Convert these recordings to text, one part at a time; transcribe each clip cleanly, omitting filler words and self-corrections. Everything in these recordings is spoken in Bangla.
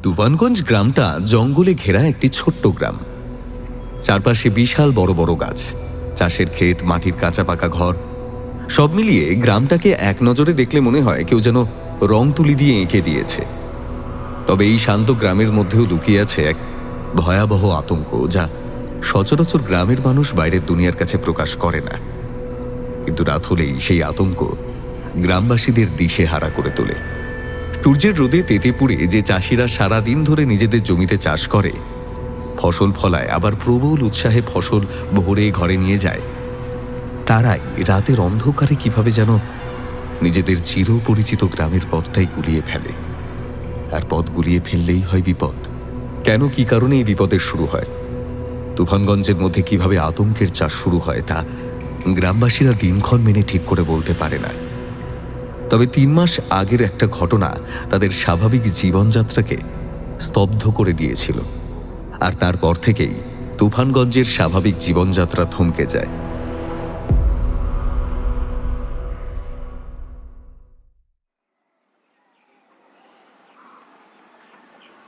তুফানগঞ্জ গ্রামটা জঙ্গলে ঘেরা একটি ছোট্ট গ্রাম। চারপাশে বিশাল বড় বড় গাছ, চাষের ক্ষেত, মাটির কাঁচা পাকা ঘর। সব মিলিয়ে গ্রামটাকে এক নজরে দেখলে মনে হয় কেউ যেন রং তুলি দিয়ে এঁকে দিয়েছে। তবে এই শান্ত গ্রামের মধ্যেও লুকিয়ে আছে এক ভয়াবহ আতঙ্ক, যা সচরাচর গ্রামের মানুষ বাইরের দুনিয়ার কাছে প্রকাশ করে না। কিন্তু রাত হলেই সেই আতঙ্ক গ্রামবাসীদের দিশেহারা করে তোলে। সূর্যের রোদে তেতে পুড়ে যে চাষিরা সারাদিন ধরে নিজেদের জমিতে চাষ করে, ফসল ফলায়, আবার প্রবল উৎসাহে ফসল ভরে ঘরে নিয়ে যায়, তারাই রাতের অন্ধকারে কিভাবে যেন নিজেদের চিরপরিচিত গ্রামের পথটাই গুলিয়ে ফেলে। আর পথ গুলিয়ে ফেললেই হয় বিপদ। কেন, কি কারণে এই বিপদের শুরু হয়, তুফানগঞ্জের মধ্যে কিভাবে আতঙ্কের চাষ শুরু হয়, তা গ্রামবাসীরা দিনক্ষণ মেনে ঠিক করে বলতে পারে না। তবে 3 মাস আগের একটা ঘটনা তাদের স্বাভাবিক জীবনযাত্রাকে স্তব্ধ করে দিয়েছিল। আর তারপর থেকেই তুফানগঞ্জের স্বাভাবিক জীবনযাত্রা থমকে যায়।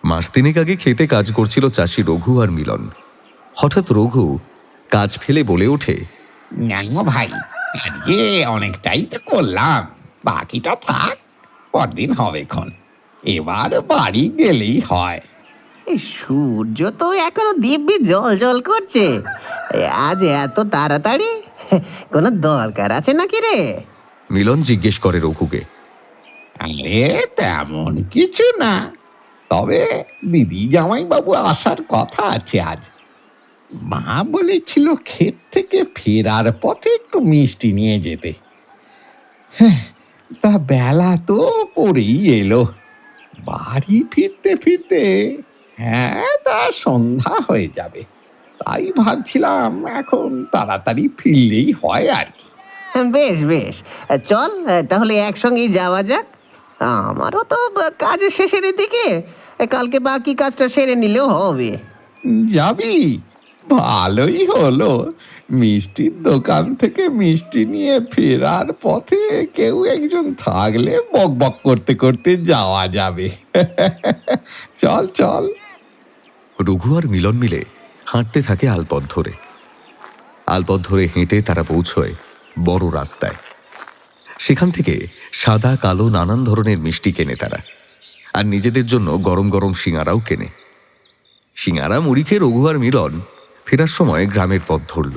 মাস 3 আগে খেতে কাজ করছিল চাষি রঘু আর মিলন। হঠাৎ রঘু কাজ ফেলে বলে ওঠে, না ভাই, আজকে অনেকটাই তো করলাম, বাকিটা থাক, পরদিন হবে খন। এবার বাড়ি গেলেই হয়। এই সূর্য তো এখনো দিব্যি জল জল করছে। আজ এত তাড়াতাড়ি কোনো দরকার আছে নাকি রে? মিলন জিজ্ঞেস করে রঘুকে। আরে তেমন কিছু না, তবে দিদি জামাই বাবু আসার কথা আছে আজ। মা বলেছিল ক্ষেত থেকে ফেরার পথে একটু মিষ্টি নিয়ে যেতে। হ্যাঁ, তা বেলা তো পড়েই এলো। বাড়ি ফিরতে ফিরতে তা সন্ধ্যা হয়ে যাবে। তাই ভাবছিলাম এখন তাড়াতাড়ি ফিরলেই হয় আর কি। বেশ বেশ, চল তাহলে একসঙ্গেই যাওয়া যাক। আমারও তো কাজের শেষের দিকে, কালকে বাকি কাজটা সেরে নিলেও হবে। যাবি? ভালোই হলো। মিষ্টির দোকান থেকে মিষ্টি নিয়ে ফেরার পথে কেউ একজন থাকলে বক বক করতে করতে যাওয়া যাবে। চল চল। রঘু আর মিলন মিলে হাঁটতে থাকে আলপথ ধরে। আলপথ ধরে হেঁটে তারা পৌঁছয় বড় রাস্তায়। সেখান থেকে সাদা কালো নানান ধরনের মিষ্টি কেনে তারা, আর নিজেদের জন্য গরম গরম সিঙারাও কেনে। সিঙারা মুড়ি খেয়ে রঘু আর মিলন ফেরার সময় গ্রামের পথ ধরল।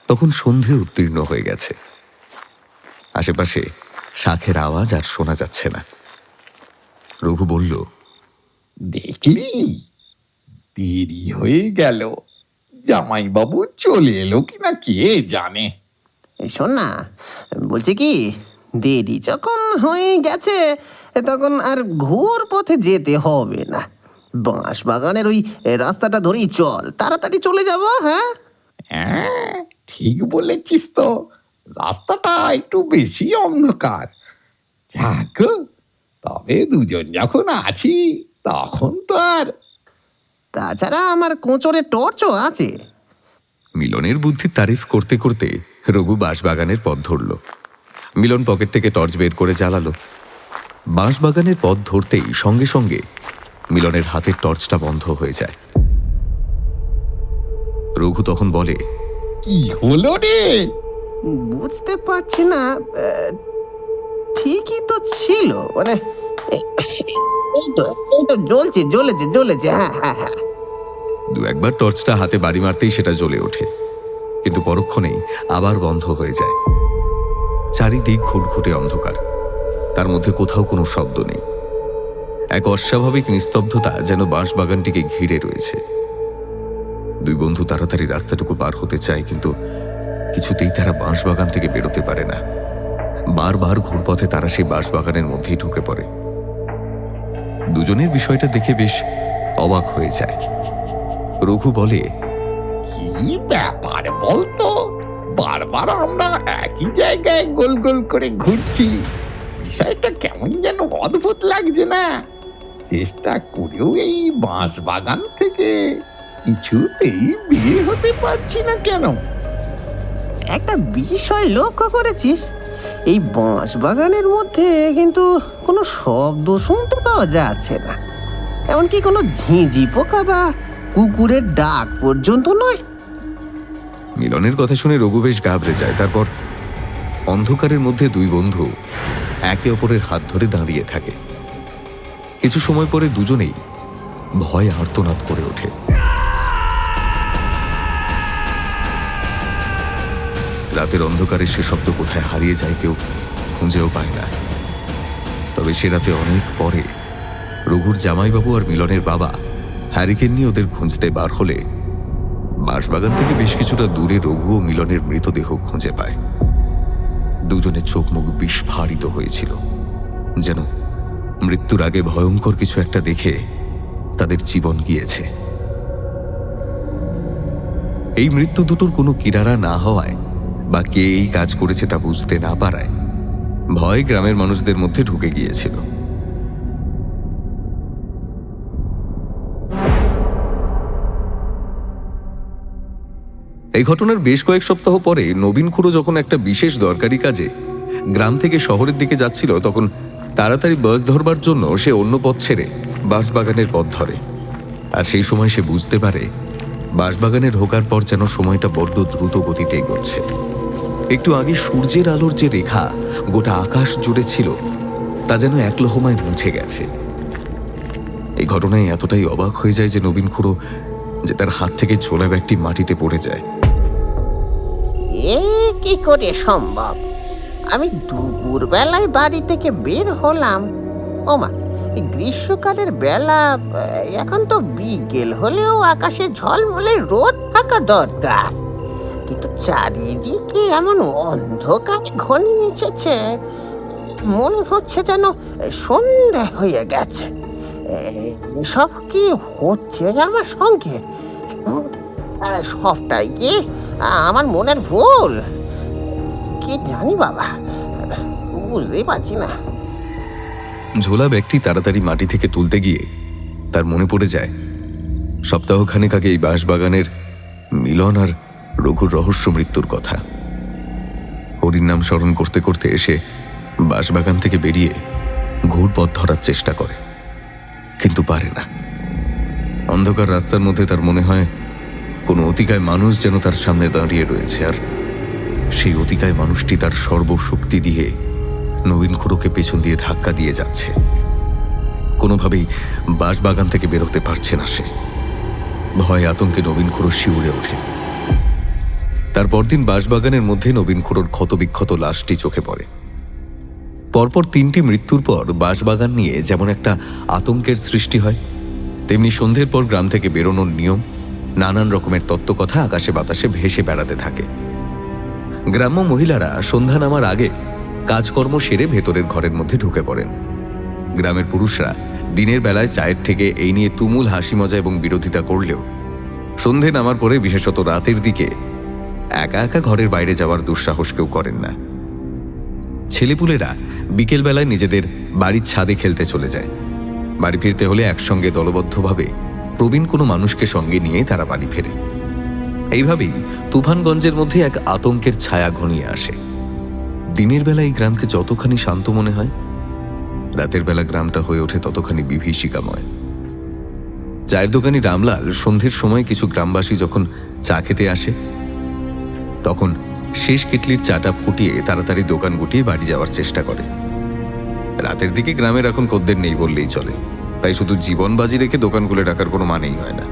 তখন সন্ধে উত্তীর্ণ হয়ে গেছে। আশেপাশে শাঁখের আওয়াজ আর শোনা যাচ্ছে না। রঘু বলল, দেখলি, দেরি হয়ে গেল। জামাইবাবু চলে এলো কিনা কে জানে। শোন না, বলছি কি, দেরি যখন হয়ে গেছে তখন আর ঘুর পথে যেতে হবে না। বাঁশ বাগানের ওই রাস্তাটা ধরেই চল, তাড়াতাড়ি চলে যাব। হ্যাঁ হ্যাঁ, ঠিক বলেছিস তো। রাস্তাটা একটু বেশি অন্ধকার। যাক, তবে দুজন যখন আছি তখন তো আর। তাছাড়া আমার কোঁচরে টর্চও আছে। মিলনের বুদ্ধির তারিফ করতে করতে রঘু বাঁশবাগানের পথ ধরল। মিলন পকেট থেকে টর্চ বের করে জ্বালালো। বাঁশবাগানের পথ ধরতেই সঙ্গে সঙ্গে মিলনের হাতের টর্চটা বন্ধ হয়ে যায়। রঘু তখন বলে, কি হলো রে? বুঝতে পারছি না, ঠিকই তো ছিল, মানে এই তো জ্বলেছে। হ্যাঁ হ্যাঁ হ্যাঁ। 2-1বার টর্চটা হাতে বাড়ি মারতেই সেটা জ্বলে ওঠে, কিন্তু পরক্ষণেই আবার বন্ধ হয়ে যায়। চারিদিক ঘুটঘুটে অন্ধকার, তার মধ্যে কোথাও কোনো শব্দ নেই। এক অস্বাভাবিক নিস্তব্ধতা যেন বাঁশবাগানটিকে ঘিরে রয়েছে। 2 বন্ধু তাড়াতাড়ি রাস্তাটুকু পার হতে চায়, কিন্তু কিছুতেই তারা বাঁশবাগান থেকে বেরোতে পারে না। বারবার ঘুরপথে তারা সেই বাঁশবাগানের মধ্যেই ঢুকে পড়ে। দুজনের বিষয়টা দেখে বেশ অবাক হয়ে যায়। রঘু বলে, কি ব্যাপার বলতো? বারবার আমরা একই জায়গায় গোল গোল করে ঘুরছি। বিষয়টা কেমন যেন অদ্ভুত লাগছে না? চেষ্টা করেও এই বাঁশ বাগান থেকে কিছুতেই বের হতে পারছি না কেন? একটা বিষয় লক্ষ্য করেছিস, এই বাঁশ বাগানের মধ্যে কিন্তু কোনো শব্দ শুনতে পাওয়া যাচ্ছে না। এমনকি কোনো ঝিঁঝি পোকা বা কুকুরের ডাক পর্যন্ত নয়। মিলনের কথা শুনে রঘু বেশ ঘাবড়ে যায়। তারপর অন্ধকারের মধ্যে দুই বন্ধু একে অপরের হাত ধরে দাঁড়িয়ে থাকে। কিছু সময় পরে দুজনেই ভয়ে আর্তনাদ করে ওঠে। রাতের অন্ধকারে সে শব্দ কোথায় হারিয়ে যায় কেউ খুঁজেও পায় না। তবে সে রাতে অনেক পরে রঘুর জামাইবাবু আর মিলনের বাবা হ্যারিকেন নিয়ে ওদের খুঁজতে বার হলে বাঁশবাগান থেকে বেশ কিছুটা দূরে রঘু ও মিলনের মৃতদেহ খুঁজে পায়। দুজনের চোখ মুখ বিস্ফারিত হয়েছিল, যেন মৃত্যুর আগে ভয়ঙ্কর কিছু একটা দেখে তাদের জীবন গিয়েছে। এই মৃত্যু দুটোর কোনো কিনারা না হওয়ায় বা কে এই কাজ করেছে তা বুঝতে না পারায় ভয় গ্রামের মানুষদের মধ্যে ঢুকে গিয়েছিল। এই ঘটনার বেশ কয়েক সপ্তাহ পরে নবীন খুড়ো যখন একটা বিশেষ দরকারি কাজে গ্রাম থেকে শহরের দিকে যাচ্ছিল, তখন তাড়াতাড়ি বাস ধরবার জন্য সে অন্য পথ ছেড়ে বাঁশবাগানের পথ ধরে। আর সেই সময় সে বুঝতে পারে বাঁশবাগানে ঢোকার পর যেন সময়টা বড্ড দ্রুত গতিতে এগোচ্ছে। একটু আগে সূর্যের আলোর যে রেখা গোটা আকাশ জুড়ে ছিল তা যেন এক লহমায় মুছে গেছে। এই ঘটনায় এতটাই অবাক হয়ে যায় যে নবীন খুড়ো যে তার হাত থেকে ছোলা ব্যাগটি মাটিতে পড়ে যায়। এ কি করে সম্ভব? আমি দুপুর বেলায় বাড়ি থেকে বের হলাম। ওমা, এই গ্রীষ্মকালের বেলা, এখন তো বিকেল হলেও আকাশে ঝলমলে রোদ থাকা দরকার, কিন্তু চারিদিকে এমন অন্ধকার ঘনিয়ে এসেছে, মনে হচ্ছে যেন সন্ধ্যা হয়ে গেছে। সব কি হচ্ছে আমার সঙ্গে? সবটাই কি আমার মনের ভুল? কি জানি বাবা, বুঝতেই পারছি না। ঝোলা ব্যাগটি তাড়াতাড়ি মাটি থেকে তুলতে গিয়ে তার মনে পড়ে যায় সপ্তাহখানেক আগে এই বাঁশবাগানের মিলন আর রঘুর রহস্য মৃত্যুর কথা। হরির নাম স্মরণ করতে করতে এসে বাঁশবাগান থেকে বেরিয়ে ঘুরপথ ধরার চেষ্টা করে, কিন্তু পারে না। অন্ধকার রাস্তার মধ্যে তার মনে হয় কোনো অতিকায় মানুষ যেন তার সামনে দাঁড়িয়ে রয়েছে, আর সেই অতিকায় মানুষটি তার সর্বশক্তি দিয়ে নবীন খুড়োকে পেছন দিয়ে ধাক্কা দিয়ে যাচ্ছে। কোনোভাবেই বাঁশবাগান থেকে বেরোতে পারছে না সে। ভয় আতঙ্কে নবীন খুড়ো শিউরে ওঠে। তার পরদিন বাঁশবাগানের মধ্যে নবীন খুড়োর ক্ষতবিক্ষত লাশটি চোখে পড়ে। পরপর 3টি মৃত্যুর পর বাঁশবাগান নিয়ে যেমন একটা আতঙ্কের সৃষ্টি হয়, তেমনি সন্ধ্যের পর গ্রাম থেকে বেরোনোর নিয়ম, নানান রকমের তত্ত্বকথা আকাশে বাতাসে ভেসে বেড়াতে থাকে। গ্রাম্য মহিলারা সন্ধ্যা নামার আগে কাজকর্ম সেরে ভেতরের ঘরের মধ্যে ঢুকে পড়েন। গ্রামের পুরুষরা দিনের বেলায় চায়ের থেকে এই নিয়ে তুমুল হাসি মজা এবং বিরোধিতা করলেও সন্ধে নামার পরে, বিশেষত রাতের দিকে, একা একা ঘরের বাইরে যাওয়ার দুঃসাহস কেউ করেন না। ছেলেপুলেরা বিকেলবেলায় নিজেদের বাড়ির ছাদে খেলতে চলে যায়। বাড়ি ফিরতে হলে একসঙ্গে দলবদ্ধভাবে প্রবীণ কোনো মানুষকে সঙ্গে নিয়ে তারা বাড়ি ফেরে। এইভাবেই তুফানগঞ্জের মধ্যে এক আতঙ্কের ছায়া ঘনিয়ে আসে। দিনের বেলা এই গ্রামকে যতখানি শান্ত মনে হয়, রাতের বেলা গ্রামটা হয়ে ওঠে ততখানি বিভীষিকাময়। চায়ের দোকানি রামলাল সন্ধ্যের সময় কিছু গ্রামবাসী যখন চা খেতে আসে, তখন শেষ কেটলির চাটা ফুটিয়ে তাড়াতাড়ি দোকান গুটিয়ে বাড়ি যাওয়ার চেষ্টা করে। রাতের দিকে গ্রামের এখন খদ্দের নেই বললেই চলে, তাই শুধু জীবন বাজি রেখে দোকান খুলে রাখার কোনো মানেই হয় না।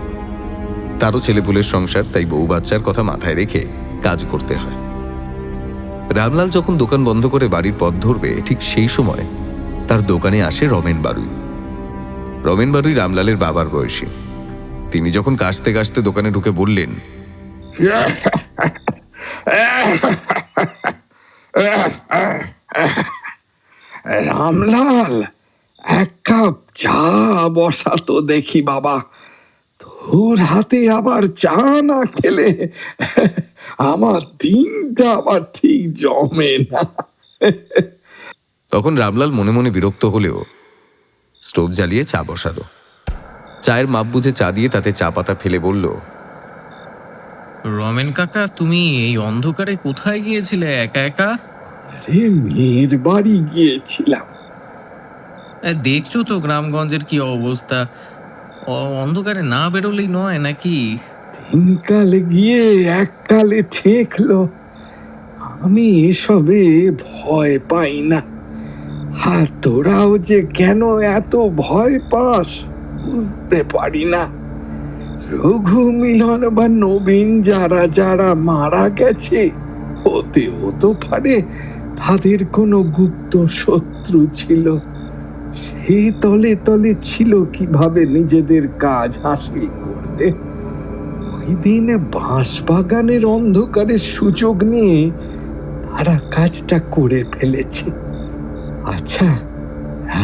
তারও ছেলেপুলের সংসার, তাই বউ বাচ্চার কথা মাথায় রেখে কাজ করতে হয়। রামলাল যখন দোকান বন্ধ করে বাড়ির পথ ধরবে, ঠিক সেই সময় তার দোকানে আসে রমেন বারুই। রমেন বারুই রামলালের বাবার বয়সী। তিনি যখন কাশতে কাশতে দোকানে ঢুকে বললেন, রামলাল, এক কাপ চা বসাতো দেখি বাবা। তোর হাতে আবার চা না খেলে আমার দিনটা আবার ঠিক জমে না। তখন রামলাল মনে মনে বিরক্ত হলেও স্টোভ জ্বালিয়ে চা বসালো। চায়ের মাপ বুঝে চা দিয়ে তাতে চা পাতা ফেলে বলল, রমেন কাকা, তুমি এই অন্ধকারে কোথায় গিয়েছিলে একা একা? আরে, মেয়ের বাড়ি গিয়েছিলাম। দেখছো তো গ্রামগঞ্জের কি অবস্থা। অন্ধকারে না বেরোলেই নয় নাকি? দিনকালে গিয়ে এককালে ঠেকলো। আমি এসবে ভয় পাই না। আর তোরাও যে কেন এত ভয় পাস বুঝতে পারি না। রঘু, মিলন বা নবীন যারা যারা মারা গেছে, হতেও তো পারে তাদের কোনো গুপ্ত শত্রু ছিল। সেই তলে তলে ছিল কিভাবে নিজেদের কাজ হাসিল করবে। ওই দিন বাঁশবাগানের অন্ধকারের সুযোগ নিয়ে তারা কাজটা করে ফেলেছে। আচ্ছা,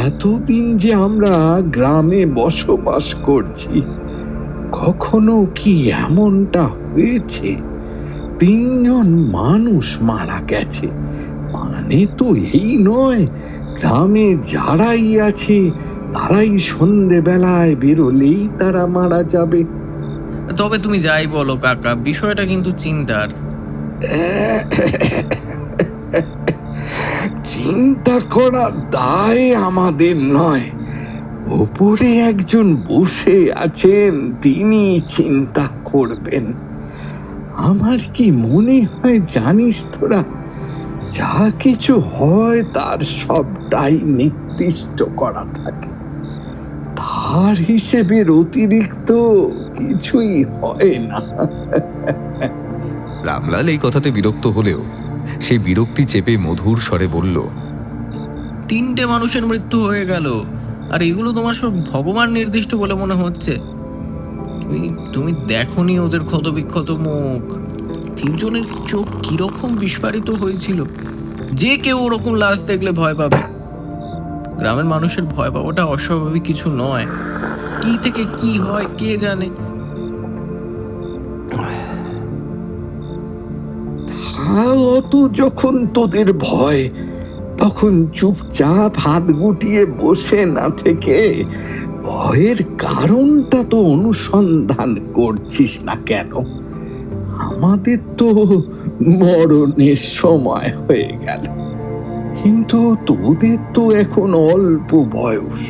এতদিন যে আমরা গ্রামে বসবাস করছি, কখনো কি এমনটা হয়েছে 3 জন মানুষ মারা গেছে? মানে তো এই নয় গ্রামে যারাই আছে তারাই সন্ধেবেলায় বেরোলেই তারা মারা যাবে। তবে তুমি যাই বলো কাকা, বিষয়টা কিন্তু চিন্তার। চিন্তা করা দায় আমাদের নয়, ওপরে একজন বসে আছেন, তিনি চিন্তা করবেন। আমার কি মনে হয় জানিস তোরা, যা কিছু হয় তার সবটাই নির্দিষ্ট করা থাকে, তার হিসেবের অতিরিক্ত কিছুই হয় না। রামলাল এই কথাতে বিরক্ত হলেও সেই বিরক্তি চেপে মধুর স্বরে বলল, 3টে মানুষের মৃত্যু হয়ে গেল, আর এগুলো তোমার সব ভগবান নির্দিষ্ট বলে মনে হচ্ছে? তুমি দেখোনি ওদের ক্ষতবিক্ষত মুখ? 3 জনের চোখ কিরকম বিস্ফারিত হয়েছিল। যে কেউ ওরকম লাশ দেখলে ভয় পাবে। গ্রামের মানুষের ভয় পাওয়াটা অস্বাভাবিক কিছু নয়। কি থেকে কি হয় কে জানে। অত যখন তোদের ভয়, তখন চুপচাপ হাত গুটিয়ে বসে না থেকে ভয়ের কারণটা তো অনুসন্ধান করছিস না কেন? আমাদের তো মরণের সময় হয়ে গেল, কিন্তু তোদের তো এখন অল্প বয়স।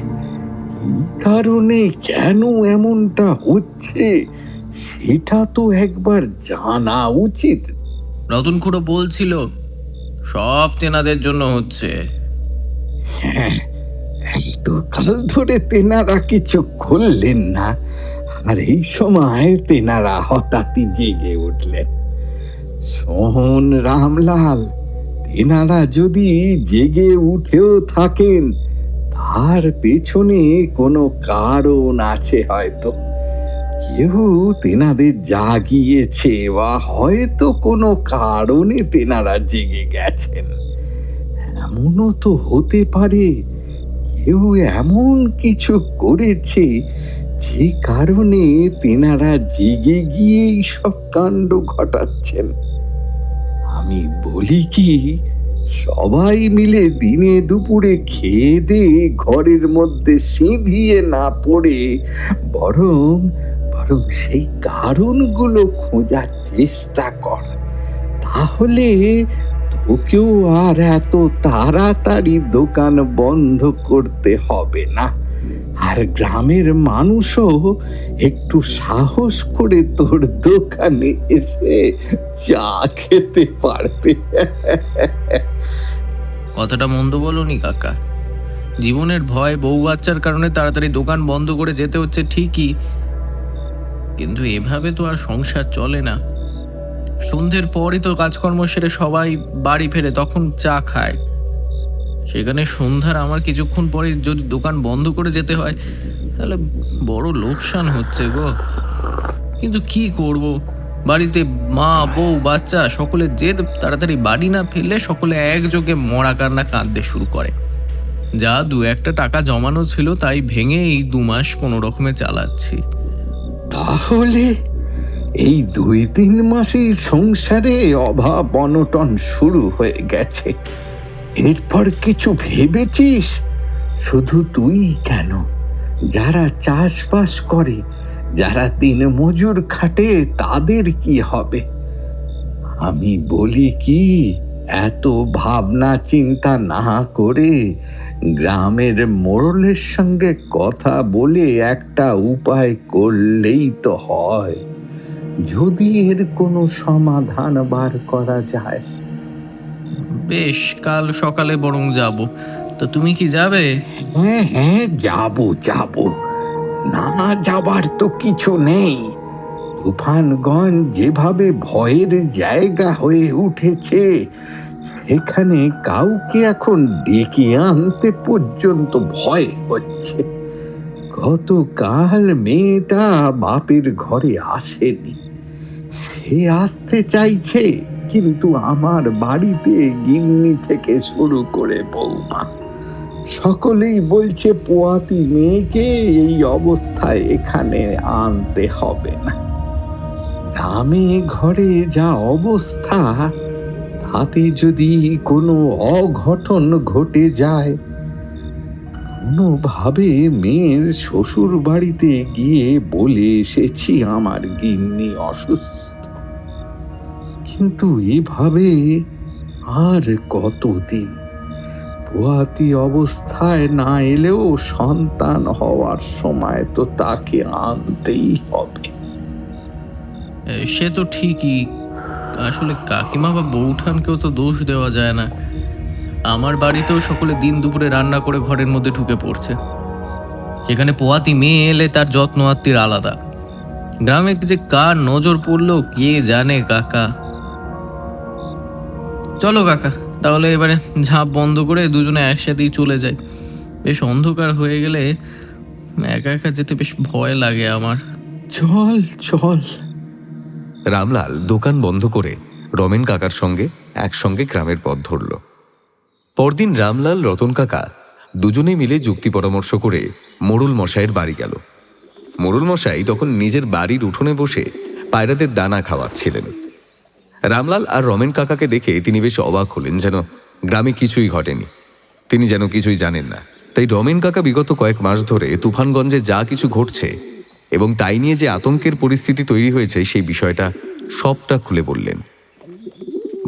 কি কারণে কেন এমনটা হচ্ছে সেটা তো একবার জানা উচিত। রতন খুড়ো বলছিল সব তেনাদের জন্য হচ্ছে। হ্যাঁ, তো কাল ধরে তেনারা কিছু করলেন না, আর এই সময় তেনারা হঠাৎই জেগে উঠলেন। শোন রামলাল, তেনারা যদি জেগে উঠেও থাকেন তার পেছনে কোনো কারণ আছে হয়তো। কেউ তেনাদের জাগিয়েছে, বা হয়তো কোনো কারণে তেনারা জেগে গেছেন। এমনও তো হতে পারে কেউ এমন কিছু করেছে যে কারণে তেনারা জেগে গিয়েই সব কাণ্ড ঘটাচ্ছেন। আমি বলি কি, সবাই মিলে দিনে দুপুরে খেয়ে দিয়ে ঘরের মধ্যে সিঁধিয়ে না পড়ে বরং বরং সেই কারণগুলো খোঁজার চেষ্টা কর। তাহলে তোকেও আর এত তাড়াতাড়ি দোকান বন্ধ করতে হবে না, আর গ্রামের মানুষও একটু সাহস করে তোর দোকানে এসে চা খেতে পারবে। কথাটা মন্দ বলনি কাকা। জীবনের ভয়, বউ বাচ্চার কারণে তাড়াতাড়ি দোকান বন্ধ করে যেতে হচ্ছে ঠিকই, কিন্তু এভাবে তো আর সংসার চলে না। সন্ধ্যের পরই তো কাজকর্ম সেরে সবাই বাড়ি ফেরে, তখন চা খায়। সেখানে সন্ধ্যার আমার কিছুক্ষণ পরে যদি দোকান বন্ধ করে যেতে হয় তাহলে বড় লোকসান হচ্ছে গো। কিন্তু কি করব, বাড়িতে মা, বউ, বাচ্চা সকলে যে তাড়াতাড়ি বাড়ি না ফেললে সকলে একযোগে মরা কান্না কাঁদতে শুরু করে। যা 2-1 টাকা জমানো ছিল তাই ভেঙে এই 2 মাস কোনো রকমে চালাচ্ছি। তাহলে এই 2-3 মাসেই সংসারে অভাব অনটন শুরু হয়ে গেছে। এরপর কিছু ভেবেছিস? শুধু তুই কেন, যারা চাষবাস করে, যারা দিন মজুর খাটে, তাদের কি হবে? আমি বলি কি, এত ভাবনা চিন্তা না করে গ্রামের মোড়লের সঙ্গে কথা বলে একটা উপায় করলেই তো হয়, যদি এর কোনো সমাধান বার করা যায়। বেশ, কাল সকালে বরং যাব। তো তুমি কি যাবে? হ্যাঁ হ্যাঁ, যাব। না যাবার তো কিছু নেই। তুফানগঞ্জ যেভাবে ভয়ের জায়গা হয়ে উঠেছে, সেখানে কাউকে এখন ডেকে আনতে পর্যন্ত ভয় হচ্ছে। গতকাল মেয়েটা বাপের ঘরে আসেনি, সে আসতে চাইছে, কিন্তু আমার বাড়িতে গিন্নি থেকে শুরু করে বৌমা সকলেই বলছে পোয়াতি মেয়েকে এই অবস্থায় এখানে আনতে হবে না। গ্রামে ঘরে যা অবস্থা, তাতে যদি কোনো অঘটন ঘটে যায়, কোনোভাবে মেয়ের শ্বশুর বাড়িতে গিয়ে বলে এসেছি আমার গিন্নি অসুস্থ, কিন্তু এভাবে আর কতদিন? পোয়াতি অবস্থায় না এলেও সন্তান হওয়ার সময় তো তাকে আনতেই হবে। সে তো ঠিকই। আসলে কাকিমা বা বৌঠানকেও তো দোষ দেওয়া যায় না। আমার বাড়িতেও সকলে দিন দুপুরে রান্না করে ঘরের মধ্যে ঢুকে পড়ছে। সেখানে পোয়াতি মেয়ে এলে তার যত্ন আত্মীর আলাদা। গ্রামে যে কার নজর পড়লো কে জানে কাকা। চলো কাকা, তাহলে এবারে ঝাঁপ বন্ধ করে দুজনে একসাথেই চলে যাই। বেশ অন্ধকার হয়ে গেলে একা একা যেতে বেশ ভয় লাগে আমার। চল। রামলাল দোকান বন্ধ করে রমেন কাকার সঙ্গে একসঙ্গে গ্রামের পথ ধরল। পরদিন রামলাল রতন কাকা দুজনে মিলে যুক্তি পরামর্শ করে মোড়ল মশাইয়ের বাড়ি গেল। মোড়ল মশাই তখন নিজের বাড়ির উঠোনে বসে পায়রাদের দানা খাওয়াচ্ছিলেন। রামলাল আর রমেন কাকাকে দেখে তিনি বেশ অবাক হলেন, যেন গ্রামে কিছুই ঘটেনি, তিনি যেন কিছুই জানেন না। তাই রমেন কাকা বিগত কয়েক মাস ধরে তুফানগঞ্জে যা কিছু ঘটছে এবং তাই নিয়ে যে আতঙ্কের পরিস্থিতি তৈরি হয়েছে সেই বিষয়টা সবটা খুলে বললেন।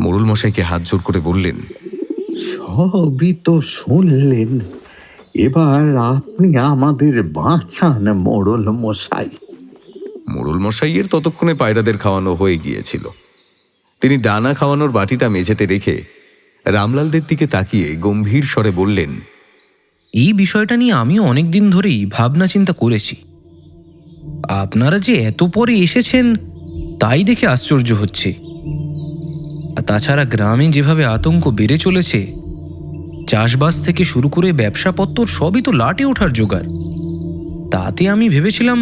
মোড়ল মশাইকে হাত জোর করে বললেন, সবই তো শুনলেন, এবার আপনি আমাদের বাঁচান মোড়ল মশাই। মোড়ল মশাইয়ের ততক্ষণে পায়রাদের খাওয়ানো হয়ে গিয়েছিল। তিনি ডানা খাওয়ানোর বাটিটা মেঝেতে রেখে রামলালদের দিকে তাকিয়ে গম্ভীর স্বরে বললেন, এই বিষয়টা নিয়ে আমিও অনেক দিন ধরেই ভাবনা চিন্তা করেছি। আপনারা যে এত পরে এসেছেন তাই দেখে আশ্চর্য হচ্ছে। আর তাছাড়া গ্রামে যেভাবে আতঙ্ক বেড়ে চলেছে, চাষবাস থেকে শুরু করে ব্যবসাপত্র সবই তো লাটে ওঠার জোগাড়। তাতে আমি ভেবেছিলাম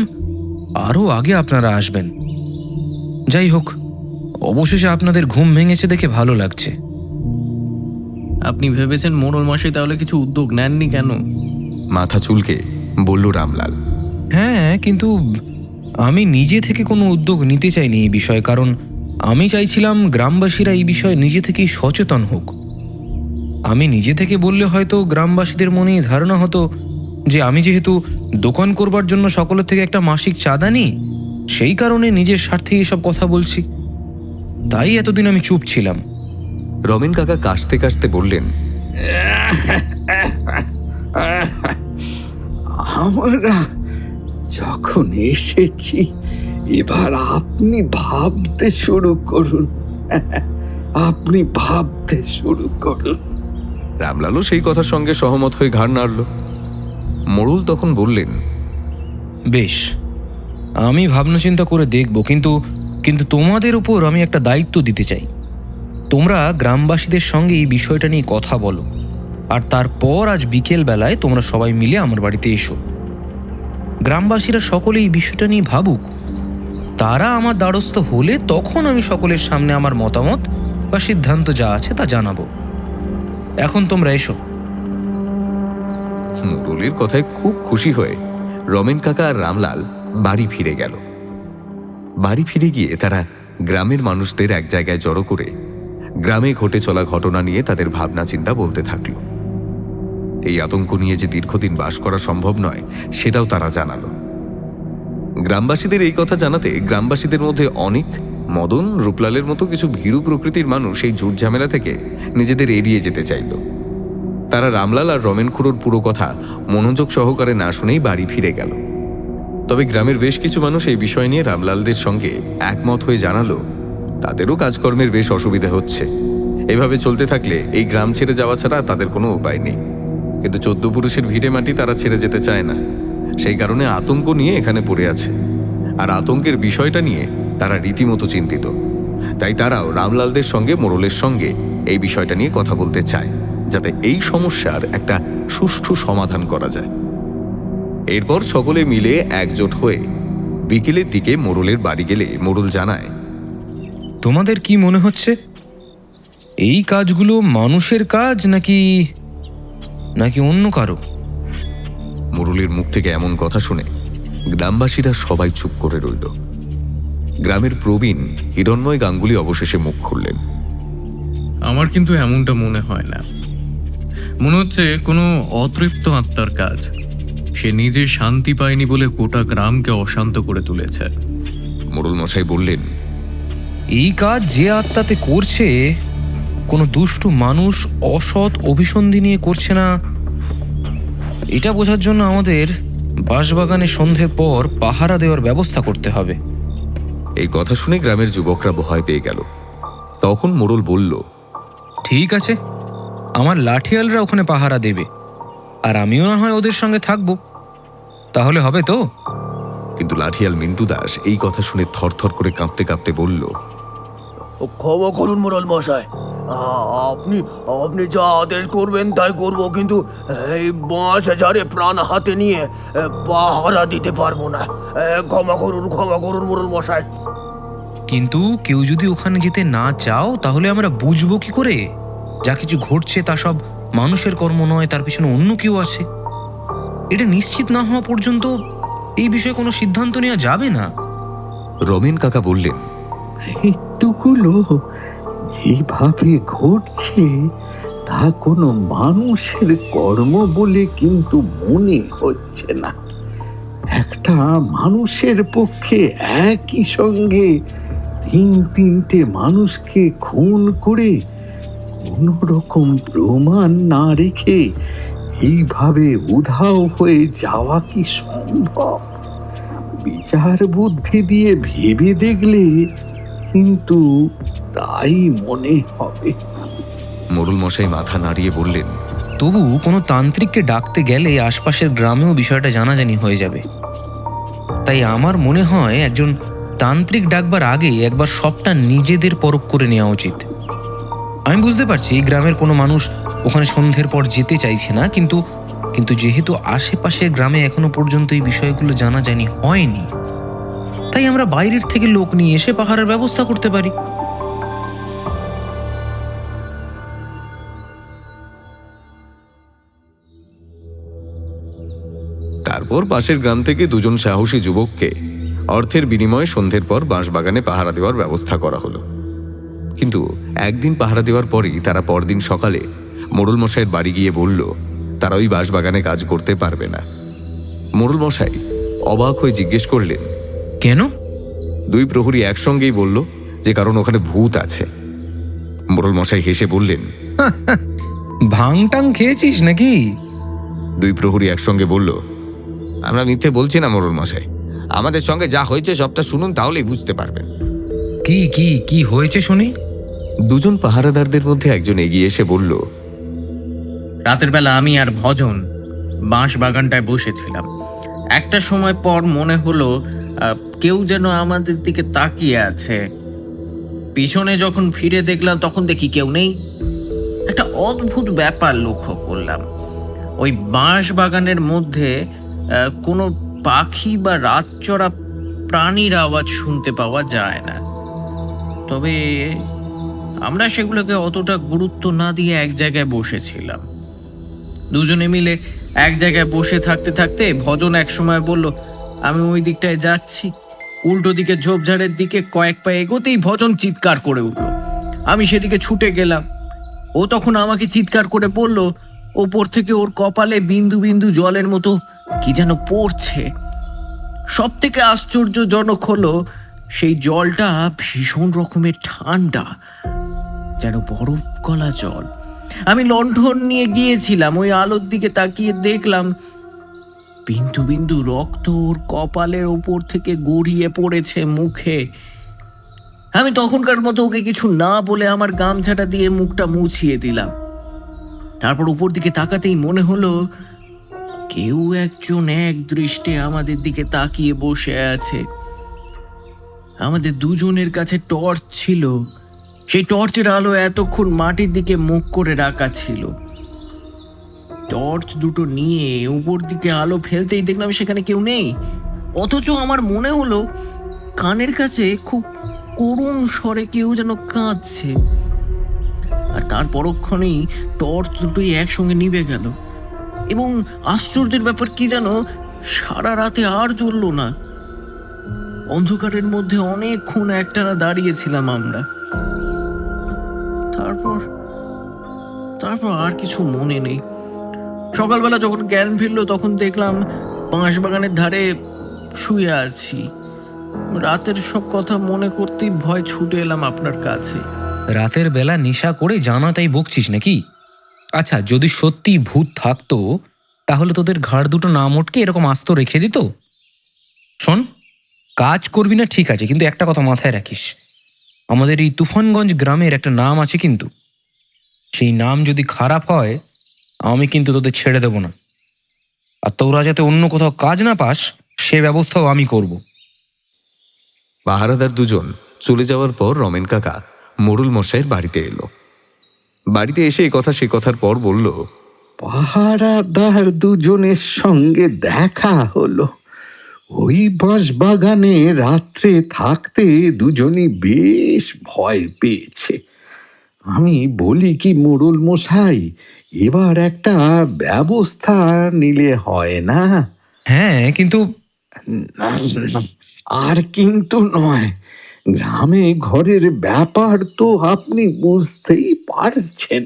আরও আগে আপনারা আসবেন। যাই হোক, অবশেষে আপনাদের ঘুম ভেঙেছে দেখে ভালো লাগছে। আপনি ভেবেছেন মোড়ল মশাই তাহলে কিছু উদ্যোগ নেননি কেন? মাথা চুলকে বলল রামলাল। হ্যাঁ, কিন্তু আমি নিজে থেকে কোনো উদ্যোগ নিতে চাইনি এই বিষয়ে, কারণ আমি চাইছিলাম গ্রামবাসীরা এই বিষয়ে নিজে থেকেই সচেতন হোক। আমি নিজে থেকে বললে হয়তো গ্রামবাসীদের মনে ধারণা হতো যে আমি যেহেতু দোকান করবার জন্য সকলের থেকে একটা মাসিক চাঁদা নিই, সেই কারণে নিজের স্বার্থে এসব কথা বলছি। তাই এতদিন আমি চুপ ছিলাম। রমেন কাকা কাশতে কাশতে বললেন, আমরা যখন এসেছি, এবার আপনি ভাবতে শুরু করুন। আপনি ভাবতে শুরু করুন। রামলালও সেই কথার সঙ্গে সহমত হয়ে ঘাড় নাড়ল। মোড়ল তখন বললেন, বেশ, আমি ভাবনা চিন্তা করে দেখব, কিন্তু তোমাদের উপর আমি একটা দায়িত্ব দিতে চাই। তোমরা গ্রামবাসীদের সঙ্গে এই বিষয়টা নিয়ে কথা বলো, আর তারপর আজ বিকেল বেলায় তোমরা সবাই মিলে আমার বাড়িতে এসো। গ্রামবাসীরা সকলে এই বিষয়টা নিয়ে ভাবুক। তারা আমার দ্বারস্থ হলে তখন আমি সকলের সামনে আমার মতামত বা সিদ্ধান্ত যা আছে তা জানাবো। এখন তোমরা এসো। মোড়লের কথায় খুব খুশি হয়ে রমেন কাকা আর রামলাল বাড়ি ফিরে গেল। বাড়ি ফিরে গিয়ে তারা গ্রামের মানুষদের এক জায়গায় জড়ো করে গ্রামে ঘটে চলা ঘটনা নিয়ে তাদের ভাবনা চিন্তা বলতে থাকল। এই আতঙ্ক নিয়ে যে দীর্ঘদিন বাস করা সম্ভব নয় সেটাও তারা জানালো। গ্রামবাসীদের এই কথা জানাতে গ্রামবাসীদের মধ্যে অনেক মদন রূপলালের মতো কিছু ভীরু প্রকৃতির মানুষ এই ঝুট ঝামেলা থেকে নিজেদের এড়িয়ে যেতে চাইল। তারা রামলাল আর রমেন খুড়োর পুরো কথা মনোযোগ সহকারে না শুনেই বাড়ি ফিরে গেল। তবে গ্রামের বেশ কিছু মানুষ এই বিষয় নিয়ে রামলালদের সঙ্গে একমত হয়ে জানালো তাদেরও কাজকর্মের বেশ অসুবিধা হচ্ছে। এভাবে চলতে থাকলে এই গ্রাম ছেড়ে যাওয়া ছাড়া তাদের কোনো উপায় নেই। কিন্তু 14 পুরুষের ভিড়ে মাটি তারা ছেড়ে যেতে চায় না, সেই কারণে আতঙ্ক নিয়ে এখানে পড়ে আছে। আর আতঙ্কের বিষয়টা নিয়ে তারা রীতিমতো চিন্তিত। তাই তারাও রামলালদের সঙ্গে মোড়লের সঙ্গে এই বিষয়টা নিয়ে কথা বলতে চায়, যাতে এই সমস্যার একটা সুষ্ঠু সমাধান করা যায়। এরপর সকলে মিলে একজোট হয়ে বিকেলের দিকে মোড়লের বাড়ি গেলে মোড়ল জানায়, তোমাদের কি মনে হচ্ছে এই কাজগুলো মানুষের কাজ নাকি নাকি অন্য কারো? মোড়লের মুখ থেকে এমন কথা শুনে গ্রামবাসীরা সবাই চুপ করে রইল। গ্রামের প্রবীণ হিরণ্ময় গাঙ্গুলি অবশেষে মুখ খুললেন। আমার কিন্তু এমনটা মনে হয় না। মনে হচ্ছে কোনো অতৃপ্ত আত্মার কাজ। সে নিজে শান্তি পায়নি বলে গোটা গ্রামকে অশান্ত করে তুলেছে। মোড়ল মশাই বললেন, এই কাজ যে আত্মাতে করছে কোনো দুষ্টু মানুষ অসৎ অভিসন্ধি নিয়ে করছে না, এটা বোঝার জন্য আমাদের বাঁশবাগানে সন্ধ্যের পর পাহারা দেওয়ার ব্যবস্থা করতে হবে। এই কথা শুনে গ্রামের যুবকরা ভয় পেয়ে গেল। তখন মোড়ল বলল, ঠিক আছে, আমার লাঠিয়ালরা ওখানে পাহারা দেবে, আর আমিও না হয় ওদের সঙ্গে থাকবো। তাহলে হবে তো? কিন্তু লাঠিয়াল মিন্টু দাস এই কথা শুনে থরথর করে কাঁপতে কাঁপতে বলল, ক্ষমা করুন মোড়ল মশাই, আপনি আপনি যা আদেশ করবেন তাই করব, কিন্তু এই বাঁশ ঝাড়ে প্রাণ হাতে নিয়ে পাহারা দিতে পারবো না। ক্ষমা করুন মোড়ল মশাই। কিন্তু কেউ যদি ওখানে যেতে না চাও তাহলে আমরা বুঝবো কি করে যা কিছু ঘটছে তা সব মানুষের কর্ম নয়, তার পিছনে অন্য কেউ আছে? এটা নিশ্চিত না হওয়া পর্যন্ত এই বিষয়ে কোনো সিদ্ধান্ত নেওয়া যাবে না। রমেন কাকা বললেন, মৃত্যুগুলো যেভাবে ঘটছে তা কোনো মানুষের কর্ম বলে কিন্তু মনে হচ্ছে না। একটা মানুষের পক্ষে একই সঙ্গে 3-3টে মানুষকে খুন করে কোনো রকম প্রমাণ না রেখে এইভাবে উধাও হয়ে যাওয়া কি সম্ভব? বিচার বুদ্ধি দিয়ে ভেবে দেখলে কিন্তু তাই মনে হবে। মোড়ল মশাই মাথা নাড়িয়ে বললেন, তবু কোনো তান্ত্রিককে ডাকতে গেলে আশপাশের গ্রামেও বিষয়টা জানাজানি হয়ে যাবে। তাই আমার মনে হয় একজন তান্ত্রিক ডাকবার আগে একবার সবটা নিজেদের পরখ করে নেওয়া উচিত। আমি বুঝতে পারছি গ্রামের কোনো মানুষ ওখানে সন্ধ্যের পর যেতে চাইছে না, কিন্তু যেহেতু আশেপাশের গ্রামে এখনো পর্যন্ত এই বিষয়গুলো জানাজানি হয়নি, তাই আমরা বাইরের থেকে লোক নিয়ে এসে পাহারার ব্যবস্থা করতে পারি। তারপর পাশের গ্রাম থেকে 2জন সাহসী যুবককে অর্থের বিনিময়ে সন্ধ্যের পর বাঁশবাগানে পাহারা দেওয়ার ব্যবস্থা করা হলো। কিন্তু একদিন পাহারা দেওয়ার পরই তারা পরদিন সকালে মোড়ল মশাইয়ের বাড়ি গিয়ে বলল তারা ওই বাঁশবাগানে কাজ করতে পারবে না। মোড়ল মশাই অবাক হয়ে জিজ্ঞেস করলেন, কেন? 2 প্রহরী একসঙ্গেই বলল যে কারণ ওখানে ভূত আছে। মোড়ল মশাই হেসে বললেন, ভাংটাং খেয়েছিস নাকি? 2 প্রহরী একসঙ্গে বলল, আমরা মিথ্যে বলছি না মোড়ল মশাই, আমাদের সঙ্গে যা হয়েছে সবটা শুনুন, তাহলেই বুঝতে পারবেন। কি কি কি হয়েছে শুনি? 2জন পাহারাদারদের মধ্যে একজন এগিয়ে এসে বলল, রাতের বেলা আমি আর ভজন বাঁশ বাগানটায় বসেছিলাম। একটা সময় পর মনে হলো কেউ যেন আমাদের দিকে তাকিয়ে আছে। পিছনে যখন ফিরে দেখলাম তখন দেখি কেউ নেই। একটা অদ্ভুত ব্যাপার লক্ষ্য করলাম, ওই বাঁশ বাগানের মধ্যে কোনো পাখি বা রাতচরা প্রাণীর আওয়াজ শুনতে পাওয়া যায় না। তবে আমরা সেগুলোকে অতটা গুরুত্ব না দিয়ে এক জায়গায় বসেছিলাম। 2জনে মিলে এক জায়গায় বসে থাকতে থাকতে ভজন এক সময় বলল, আমি ওই দিকটায় যাচ্ছি। উল্টো দিকে ঝোপঝাড়ের দিকে কয়েক পা এগোতেই ভজন চিৎকার করে উঠল। আমি সেদিকে ছুটে গেলাম। ও তখন আমাকে চিৎকার করে বলল, ওপর থেকে ওর কপালে বিন্দু বিন্দু জলের মতো কি যেন পড়ছে। সব থেকে আশ্চর্যজনক হলো সেই জলটা ভীষণ রকমের ঠান্ডা, যেন বরফ গলা জল। আমি লণ্ঠন নিয়ে গিয়েছিলাম, ওই আলোর দিকে তাকিয়ে দেখলাম বিন্দু বিন্দু রক্ত ওর কপালের ওপর থেকে গড়িয়ে পড়েছে মুখে। আমি তখনকার মতো ওকে কিছু না বলে আমার গামছাটা দিয়ে মুখটা মুছিয়ে দিলাম। তারপর উপর দিকে তাকাতেই মনে হলো কেউ একজন এক দৃষ্টে আমাদের দিকে তাকিয়ে বসে আছে। আমাদের দুজনের কাছে টর্চ ছিল, সেই টর্চের আলো এতক্ষণ মাটির দিকে মুখ করে রাখা ছিল। টর্চ দুটো নিয়ে উপর দিকে আলো ফেলতেই দেখলাম সেখানে কেউ নেই, অথচ আমার মনে হলো কানের কাছে খুব করুণ স্বরে কেউ যেন কাঁদছে। আর তার পরক্ষণেই টর্চ দুটোই একসঙ্গে নিভে গেল, এবং আশ্চর্যের ব্যাপার কি যেন সারা রাতে আর জ্বলল না। অন্ধকারের মধ্যে অনেকক্ষণ একটানা দাঁড়িয়েছিলাম আমরা। তারপর আর কিছু মনে নেই। সকালবেলা যখন জ্ঞান ফিরল তখন দেখলাম বাঁশবাগানের ধারে শুয়ে আছি। রাতের সব কথা মনে করতেই ভয় ছুটে এলাম আপনার কাছে। রাতের বেলা নেশা করে জানা তাই বকছিস নাকি? আচ্ছা, যদি সত্যি ভূত থাকতো তাহলে তোদের ঘাড় দুটো না মোটকে এরকম আস্ত রেখে দিত? শোন, কাজ করবি না ঠিক আছে, কিন্তু একটা কথা মাথায় রাখিস, আমাদের এই তুফানগঞ্জ গ্রামের একটা নাম আছে, কিন্তু সেই নাম যদি খারাপ হয় আমি কিন্তু তোদের ছেড়ে দেব না। আর তোরা যাতে অন্য কোথাও কাজ না পাস সে ব্যবস্থাও আমি করব। পাহারাদার দুজন চলে যাওয়ার পর রমেন কাকা মোড়ল মশাইয়ের বাড়িতে এলো। বাড়িতে এসে এ কথা সে কথার পর বলল, পাহারাদার দুজনের সঙ্গে দেখা হলো। ওই বাঁশবাগানে রাত্রে থাকতে দুজনই বেশ ভয় পেয়েছে। আমি বলি কি মোড়ল মশাই, এবার একটা ব্যবস্থা নিলে হয় না? হ্যাঁ, কিন্তু আর কিন্তু নয়, গ্রামে ঘরের ব্যাপার তো আপনি বুঝতেই পারছেন।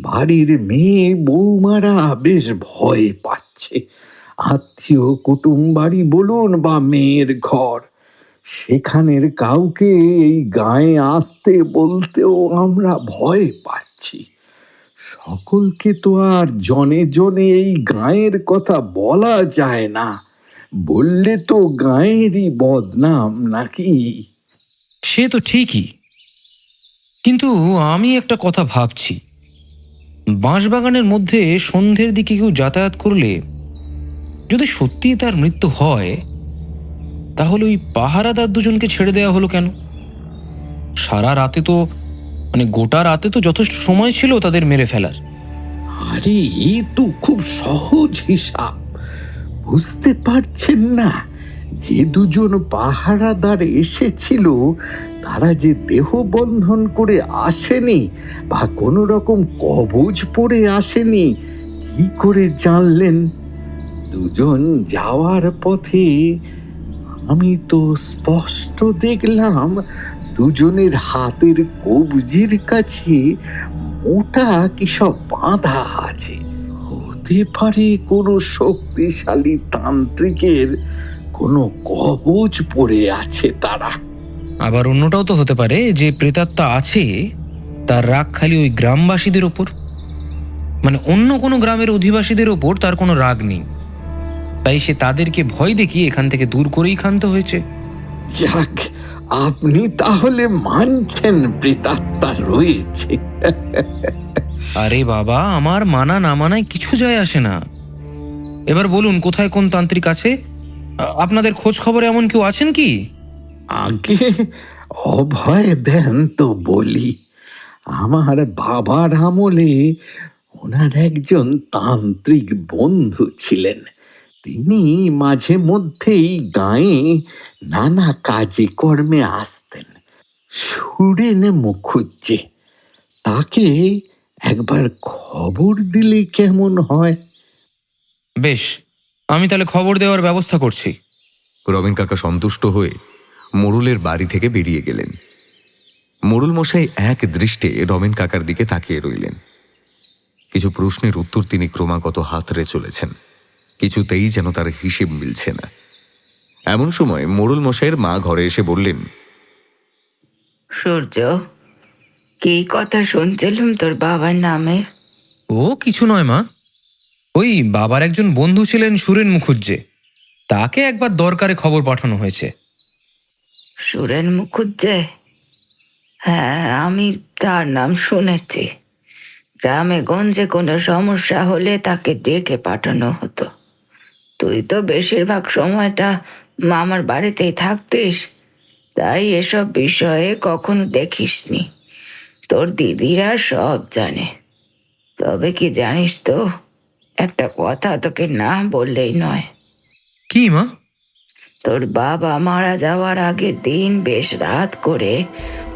বাড়ির মেয়ে বৌমারা বেশ ভয় পাচ্ছে। আত্মীয় কুটুম বাড়ি বলুন বা মেয়ের ঘর, সেখানের কাউকে এই গায়ে আসতে বলতেও আমরা ভয় পাচ্ছি। সকলকে তো আর জনে জনে এই গায়ের কথা বলা যায় না, বললে তো গায়েরই বদনাম নাকি? সে তো ঠিকই, কিন্তু আমি একটা কথা ভাবছি, বাঁশবাগানের মধ্যে সন্ধ্যের দিকে কেউ যাতায়াত করলে যদি সত্যি তার মৃত্যু হয়, তাহলে ওই পাহারাদার দুজনকে ছেড়ে দেওয়া হলো কেন? সারা রাতে তো গোটা রাতে তো যথেষ্ট সময় ছিল তাদের মেরে ফেলার। আরে এ তো খুব সহজ হিসাব, বুঝতে পারছেন না? যে দুজন পাহারাদার এসেছিল তারা যে দেহ বন্ধন করে আসেনি বা কোনো রকম কবজ পরে আসেনি, কি করে জানলেন? দুজন যাওয়ার পথে আমি তো স্পষ্ট দেখলাম দুজনের হাতের কবজির কাছে মোটা কি সব বাঁধা আছে। হতে পারে কোনো শক্তিশালী তান্ত্রিকের কোনো কবজ পরে আছে তারা। আবার অন্যটাও তো হতে পারে যে প্রেতাত্মা আছে তার রাগ খালি ওই গ্রামবাসীদের ওপর, অন্য কোনো গ্রামের অধিবাসীদের ওপর তার কোনো রাগ নেই, তাই সে তাদেরকে ভয় দেখিয়ে এখান থেকে দূর করেই ক্ষান্ত হয়েছে। যাক, আপনি তাহলে মানছেন প্রেতাত্মা রয়েছে? আরে বাবা, আমার মানা না মানায় কিছু যায় আসে না। এবার বলুন, কোথায় কোন তান্ত্রিক আছে? আপনাদের খোঁজ খবরে এমন কেউ আছেন কি? আগে অভয় দেন তো বলি। আমার বাবার আমলে ওনার একজন তান্ত্রিক বন্ধু ছিলেন। তিনি মাঝে মধ্যেই গায়ে নানা কাজে কর্মে আসতেন। সুরেন মুখুজ্জে, তাকে একবার খবর দিলে কেমন হয়? বেশ, আমি তাহলে খবর দেওয়ার ব্যবস্থা করছি। রমেন কাকা সন্তুষ্ট হয়ে মোড়লের বাড়ি থেকে বেরিয়ে গেলেন। মোড়ল মশাই এক দৃষ্টে রমেন কাকার দিকে তাকিয়ে রইলেন। কিছু প্রশ্নের উত্তর তিনি ক্রমাগত হাতড়ে চলেছেন, কিছুতেই যেন তার হিসেব মিলছে না। এমন সময় মোড়ল মশাইয়ের মা ঘরে এসে বললেন, সূর্য, কি কথা শুনছিলাম তোর বাবার নামে? ও কিছু নয় মা, ওই বাবার একজন বন্ধু ছিলেন সুরেন মুখুজ্জে, তাকে একবার দরকারে খবর পাঠানো হয়েছে। সুরেন মুখুজ্জে? হ্যাঁ, আমি তার নাম শুনেছি। গ্রামে গঞ্জে কোনো সমস্যা হলে তাকে ডেকে পাঠানো হতো। তুই তো বেশিরভাগ সময়টা মামার বাড়িতেই থাকতিস, তাই এসব বিষয়ে কখনো দেখিসনি। তোর দিদিরা সব জানে। তবে কি জানিস তো, একটা কথা তোকে না বললেই নয়। কি মা? তোর বাবা মারা যাওয়ার আগের দিন বেশ রাত করে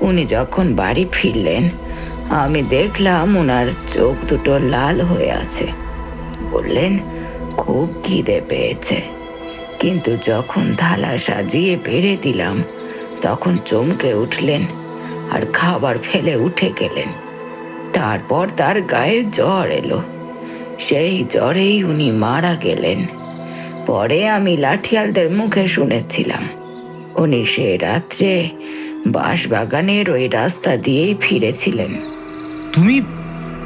উনি যখন বাড়ি ফিরলেন, আমি দেখলাম ওনার চোখ দুটো লাল হয়ে আছে। বললেন খুব খিদে পেয়েছে, কিন্তু যখন থালা সাজিয়ে বেড়ে দিলাম তখন চমকে উঠলেন আর খাবার ফেলে উঠে গেলেন। তারপর তার গায়ে জ্বর এলো, সেই জ্বরেই উনি মারা গেলেন। পরে আমি লাঠিয়ালদের মুখে শুনেছিলাম উনি সে রাত্রে বাঁশবাগানের ওই রাস্তা দিয়েই ফিরেছিলেন। তুমি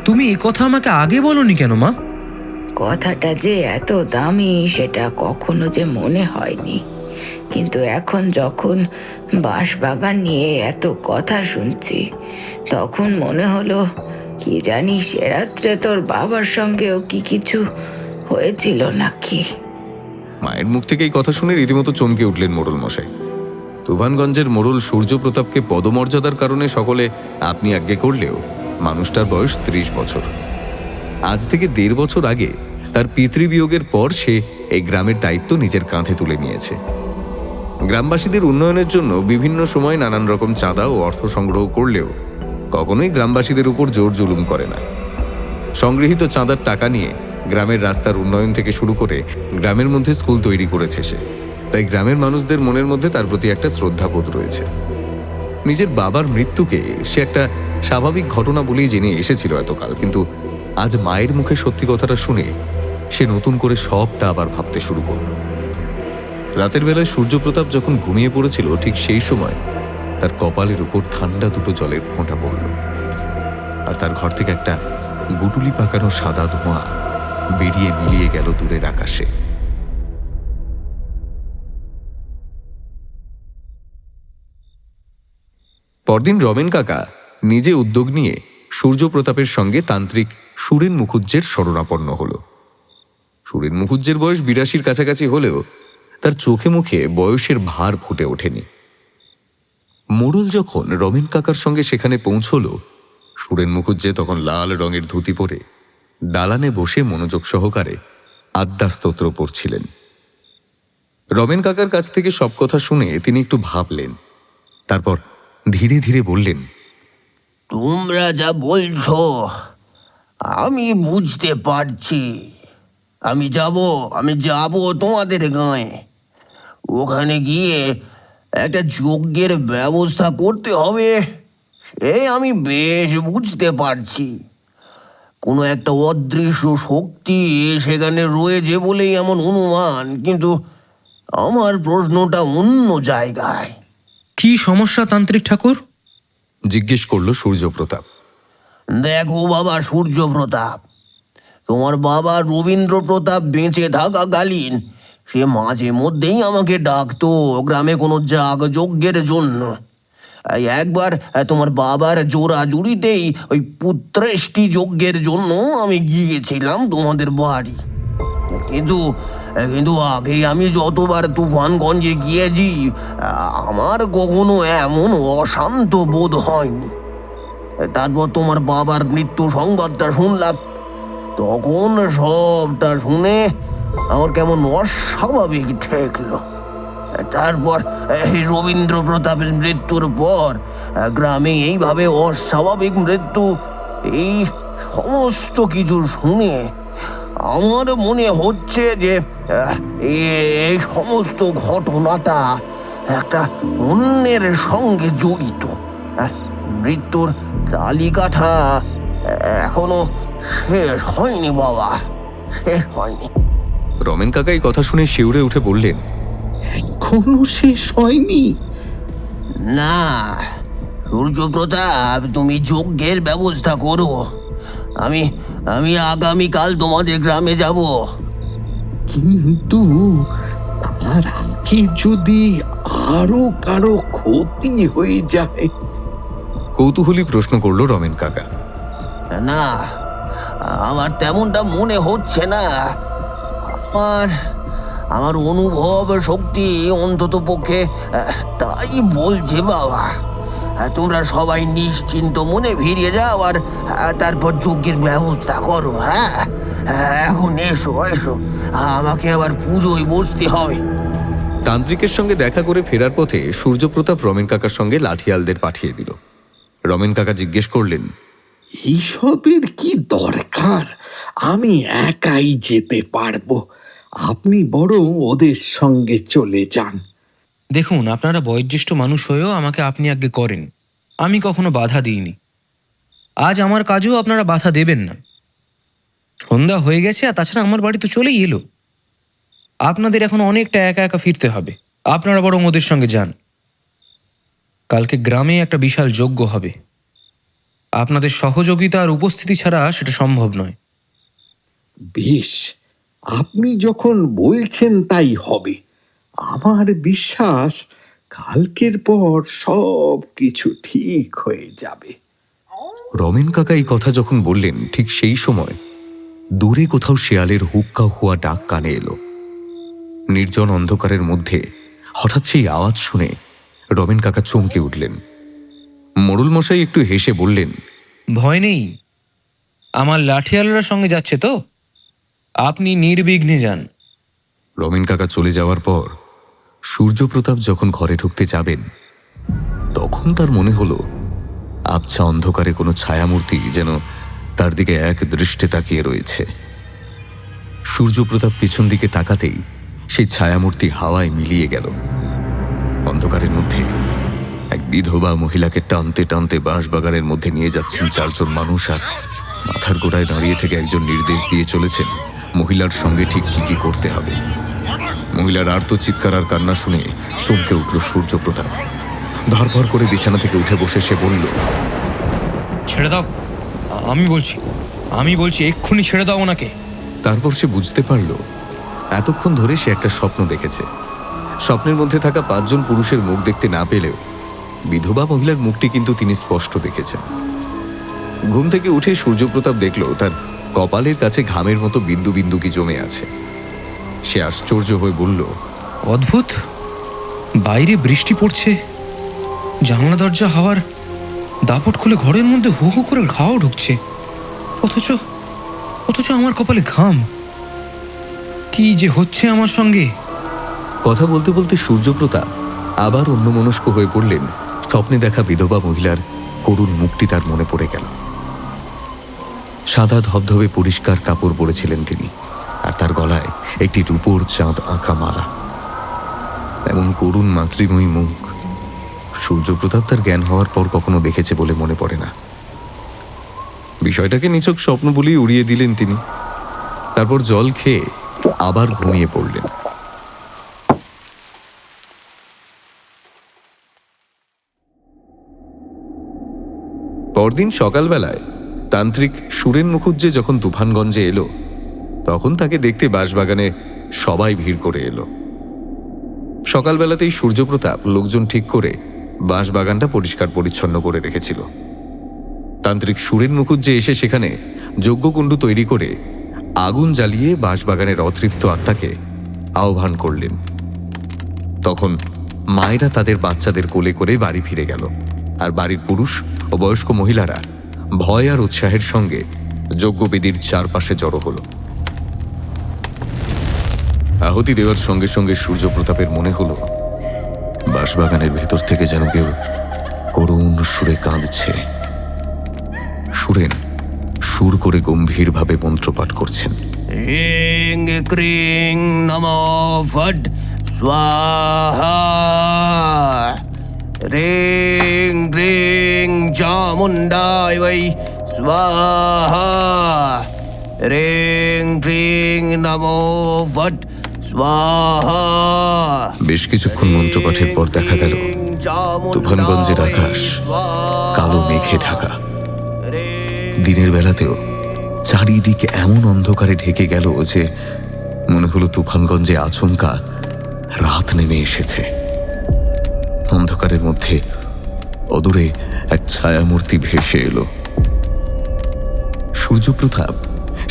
তুমি এ কথা আমাকে আগে বলনি কেন মা? কথাটা যে এত দামি সেটা কখনো যে মনে হয়নি, কিন্তু এখন যখন বাঁশবাগান নিয়ে এত কথা শুনছি তখন মনে হলো, কি জানি সে রাত্রে তোর বাবার সঙ্গেও কি কিছু হয়েছিল নাকি। মায়ের মুখ থেকে এই কথা শুনে রীতিমতো চমকে উঠলেন মোড়ল মশাই। তুফানগঞ্জের মোড়ল সূর্যপ্রতাপকে পদমর্যাদার কারণে সকলে আপনি আজ্ঞে করলেও মানুষটার বয়স 30 বছর। আজ থেকে 1.5 বছর আগে তার পিতৃবিয়োগের পর সে এই গ্রামের দায়িত্ব নিজের কাঁধে তুলে নিয়েছে। গ্রামবাসীদের উন্নয়নের জন্য বিভিন্ন সময় নানান রকম চাঁদা ও অর্থ সংগ্রহ করলেও কখনোই গ্রামবাসীদের উপর জোর জুলুম করে না। সংগৃহীত চাঁদার টাকা নিয়ে গ্রামের রাস্তার উন্নয়ন থেকে শুরু করে গ্রামের মধ্যে স্কুল তৈরি করেছে সে। তাই গ্রামের মানুষদের মনের মধ্যে তার প্রতি একটা শ্রদ্ধাবোধ রয়েছে। নিজের বাবার মৃত্যুকে সে একটা স্বাভাবিক ঘটনা বলেই জেনে এসেছিল এতকাল, কিন্তু আজ মায়ের মুখে সত্যি কথাটা শুনে সে নতুন করে সবটা আবার ভাবতে শুরু করল। রাতের বেলায় সূর্যপ্রতাপ যখন ঘুমিয়ে পড়েছিল ঠিক সেই সময় তার কপালের উপর ঠান্ডা দুটো জলের ফোঁটা পড়ল, আর তার ঘর থেকে একটা গুটুলি পাকানো সাদা ধোঁয়া বেরিয়ে মিলিয়ে গেল দূরের আকাশে। পরদিন রমেন কাকা নিজে উদ্যোগ নিয়ে সূর্যপ্রতাপের সঙ্গে তান্ত্রিক সুরেন মুখুজ্জের শরণাপন্ন হল। সুরেন মুখুজ্জের বয়স 82-র কাছাকাছি হলেও তার চোখে মুখে বয়সের ভার ফুটে ওঠেনি। মোড়ল যখন রমেন কাকার সঙ্গে সেখানে পৌঁছল, সুরেন মুখুজ্জে তখন লাল রঙের ধুতি পরে দালানে বসে মনোযোগ সহকারে আদ্যাস্তোত্র পড়ছিলেন। রমেন কাকার কাছ থেকে সব কথা শুনে তিনি একটু ভাবলেন, তারপর ধীরে ধীরে বললেন, তোমরা যা বলছো আমি বুঝতে পারছি। আমি যাব তোমাদের গাঁয়ে। ওখানে গিয়ে একটা যজ্ঞের ব্যবস্থা করতে হবে, সে আমি বেশ বুঝতে পারছি। কোনো একটা অদৃশ্য শক্তি সেখানে রয়েছে বলেই এমন অনুমান, কিন্তু আমার প্রশ্নটা অন্য জায়গায়। কি সমস্যা তান্ত্রিক ঠাকুর? জিজ্ঞেস করল সূর্যপ্রতাপ। দেখো বাবা সূর্যপ্রতাপ, তোমার বাবা রবীন্দ্র প্রতাপ বেঁচে থাকাকালীন সে মাঝে মধ্যেই আমাকে ডাকতো গ্রামে কোনো যজ্ঞের জন্য। একবার তোমার বাবার জোড়াজুড়িতেই ওই পুত্রেষ্টি যজ্ঞের জন্য আমি গিয়েছিলাম তোমাদের বাড়ি। কিন্তু কিন্তু আগে আমি যতবার তুফানগঞ্জে গিয়েছি আমার কখনো এমন অশান্ত বোধ হয়নি। তারপর তোমার বাবার মৃত্যু সংবাদটা শুনলাম, তখন সবটা শুনে আমার কেমন অস্বাভাবিক ঠেকলো। তারপর এই রবীন্দ্র প্রতাপের মৃত্যুর পর গ্রামে এইভাবে অস্বাভাবিক মৃত্যু, এই সমস্ত কিছু শুনে আমার মনে হচ্ছে যে এই সমস্ত ঘটনাটা একটা অন্যের সঙ্গে জড়িত। আর মৃত্যুর তালিকাটা এখনো শেষ হয়নি বাবা, শেষ হয়নি। রমেন কাকা এই কথা শুনে শিউরে উঠে বললেন, এখনো শেষ হয়নি? না, সূর্যপ্রতাপ, তুমি যজ্ঞের ব্যবস্থা করো। আমি আমি আগামীকাল তোমাদের গ্রামে যাব। কিন্তু তার আগে যদি আরো কারো ক্ষতি হয়ে যায়? কৌতূহলী প্রশ্ন করল রমেন কাকা। না, আমার তেমনটা মনে হচ্ছে না। আমার আমার অনুভব শক্তি অন্তত পক্ষে তাই বলছে বাবা। তোমরা সবাই নিশ্চিন্ত মনে ফিরে যাও, আর তারপর যজ্ঞের ব্যবস্থা করো। হ্যাঁ, এখন এসো এসো, আমাকে আবার পুজোয় বসতে হবে। তান্ত্রিকের সঙ্গে দেখা করে ফেরার পথে সূর্যপ্রতাপ রমেন কাকার সঙ্গে লাঠিয়ালদের পাঠিয়ে দিল। রমেন কাকা জিজ্ঞেস করলেন, এইসবের কি দরকার? আমি একাই যেতে পারবো, আপনি বরং ওদের সঙ্গে চলে যান। দেখুন, আপনারা বয়োজ্যেষ্ঠ মানুষ হয়েও আমাকে আপনি আজ্ঞে করেন, আমি কখনো বাধা দিইনি। আজ আমার কাজেও আপনারা বাধা দেবেন না। সন্ধ্যা হয়ে গেছে, আর তাছাড়া আমার বাড়ি তো চলেই এলো। আপনাদের এখন অনেকটা একা একা ফিরতে হবে, আপনারা বরং ওদের সঙ্গে যান। কালকে গ্রামে একটা বিশাল যজ্ঞ হবে, আপনাদের সহযোগিতা আর উপস্থিতি ছাড়া সেটা সম্ভব নয়। বেশ, আপনি যখন বলছেন তাই হবে। আমার বিশ্বাস কালকের পর সব কিছু ঠিক হয়ে যাবে। রমেন কাকা এই কথা যখন বললেন, ঠিক সেই সময় দূরে কোথাও শেয়ালের হুক্কা হুয়া ডাক কানে এলো। নির্জন অন্ধকারের মধ্যে হঠাৎ সেই আওয়াজ শুনে রমেন কাকা চমকে উঠলেন। মোড়ল মশাই একটু হেসে বললেন, ভয় নেই, আমার লাঠিয়ালরা সঙ্গে যাচ্ছে তো, আপনি নির্বিঘ্নে যান। রমেন কাকা চলে যাওয়ার পর সূর্যপ্রতাপ যখন ঘরে ঢুকতে যাবেন, তখন তার মনে হলো আবছা অন্ধকারে কোনো ছায়ামূর্তি যেন তার দিকে এক দৃষ্টে তাকিয়ে রয়েছে। সূর্যপ্রতাপ পিছন দিকে তাকাতেই সেই ছায়ামূর্তি হাওয়ায় মিলিয়ে গেল। অন্ধকারের মধ্যে এক বিধবা মহিলাকে টানতে টানতে বাঁশবাগানের মধ্যে নিয়ে যাচ্ছেন চারজন মানুষ, আর মাথার গোড়ায় দাঁড়িয়ে থেকে একজন নির্দেশ দিয়ে চলেছেন মহিলার সঙ্গে ঠিক কি কি করতে হবে। মহিলার আর্তচিৎকার আর কান্না শুনে চমকে উঠল সূর্যপ্রতাপ। ধরফর করে বিছানা থেকে উঠে বসে সে বলল, ছেড়ে দাও, আমি বলছি এক্ষুনি ছেড়ে দাও ওনাকে। তারপর সে বুঝতে পারল এতক্ষণ ধরে সে একটা স্বপ্ন দেখেছে। স্বপ্নের মধ্যে থাকা 5 জন পুরুষের মুখ দেখতে না পেলেও বিধবা মহিলার মুখটি কিন্তু তিনি স্পষ্ট দেখেছেন। ঘুম থেকে উঠে সূর্যপ্রতাপ দেখল তার কপালের কাছে ঘামের মতো বিন্দু বিন্দু কি জমে আছে। সে আশ্চর্য হয়ে বলল, অদ্ভুত, বাইরে বৃষ্টি পড়ছে, জানলা দরজা হাওয়ার দাপট খুলে ঘরের মধ্যে হু হু করে ঘাও ঢুকছে, অথচ আমার কপালে ঘাম। কি যে হচ্ছে আমার সঙ্গে? কথা বলতে বলতে সূর্যপ্রতাপ আবার অন্যমনস্ক হয়ে পড়লেন। স্বপ্নে দেখা বিধবা মহিলার করুণ মুখটি তার মনে পড়ে গেল। সাদা ধবধবে পরিষ্কার কাপড় পরেছিলেন তিনি, আর তার গলায় একটি রূপোর চাঁদ আঁকা মালা। এমন করুণ মাতৃময়ী মুখ সূর্যপ্রতাপ তার জ্ঞান হওয়ার পর কখনো দেখেছে বলে মনে পড়ে না। বিষয়টাকে নিছক স্বপ্ন বলেই উড়িয়ে দিলেন তিনি। তারপর জল খেয়ে আবার ঘুমিয়ে পড়লেন। পরদিন সকালবেলায় তান্ত্রিক সুরেন মুখুজ্জে যখন তুফানগঞ্জে এলো, তখন তাকে দেখতে বাঁশবাগানে সবাই ভিড় করে এলো। সকালবেলাতেই সূর্যপ্রতাপ লোকজন ঠিক করে বাঁশবাগানটা পরিষ্কার পরিচ্ছন্ন করে রেখেছিল। তান্ত্রিক সুরেন মুখুজ্জে এসে সেখানে যজ্ঞকুণ্ডু তৈরি করে আগুন জ্বালিয়ে বাঁশবাগানের অতৃপ্ত আত্মাকে আহ্বান করলেন। তখন মায়েরা তাদের বাচ্চাদের কোলে করে বাড়ি ফিরে গেল, আর বাড়ির পুরুষ ও বয়স্ক মহিলারা ভয় আর উৎসাহের সঙ্গে যজ্ঞবেদীর চারপাশে জড়ো হল। আহুতি দেওয়ার সঙ্গে সঙ্গে সূর্যপ্রতাপের মনে হলো বাঁশবাগানের ভেতর থেকে যেন কেউ করুণ সুরে কাঁদছে। সুরেন সুর করে গম্ভীরভাবে মন্ত্রপাঠ করছেন। রিং ক্রিং নমো ফট স্বাহা, রিং ক্রিং চামুণ্ডায় বৈ স্বাহা, রিং ক্রিং নমো ফট স্বাহা। বেশ কিছুক্ষণ মন্ত্রপাঠের পর দেখা গেল তুফানগঞ্জের আকাশ কালো মেঘে ঢাকা। দিনের বেলাতেও চারিদিকে এমন অন্ধকারে ঢেকে গেল যে মনে হলো তুফানগঞ্জে আচমকা রাত নেমে এসেছে। অন্ধকারের মধ্যে অদূরে এক ছায়ামূর্তি ভেসে এলো। সূর্যপ্রতাপ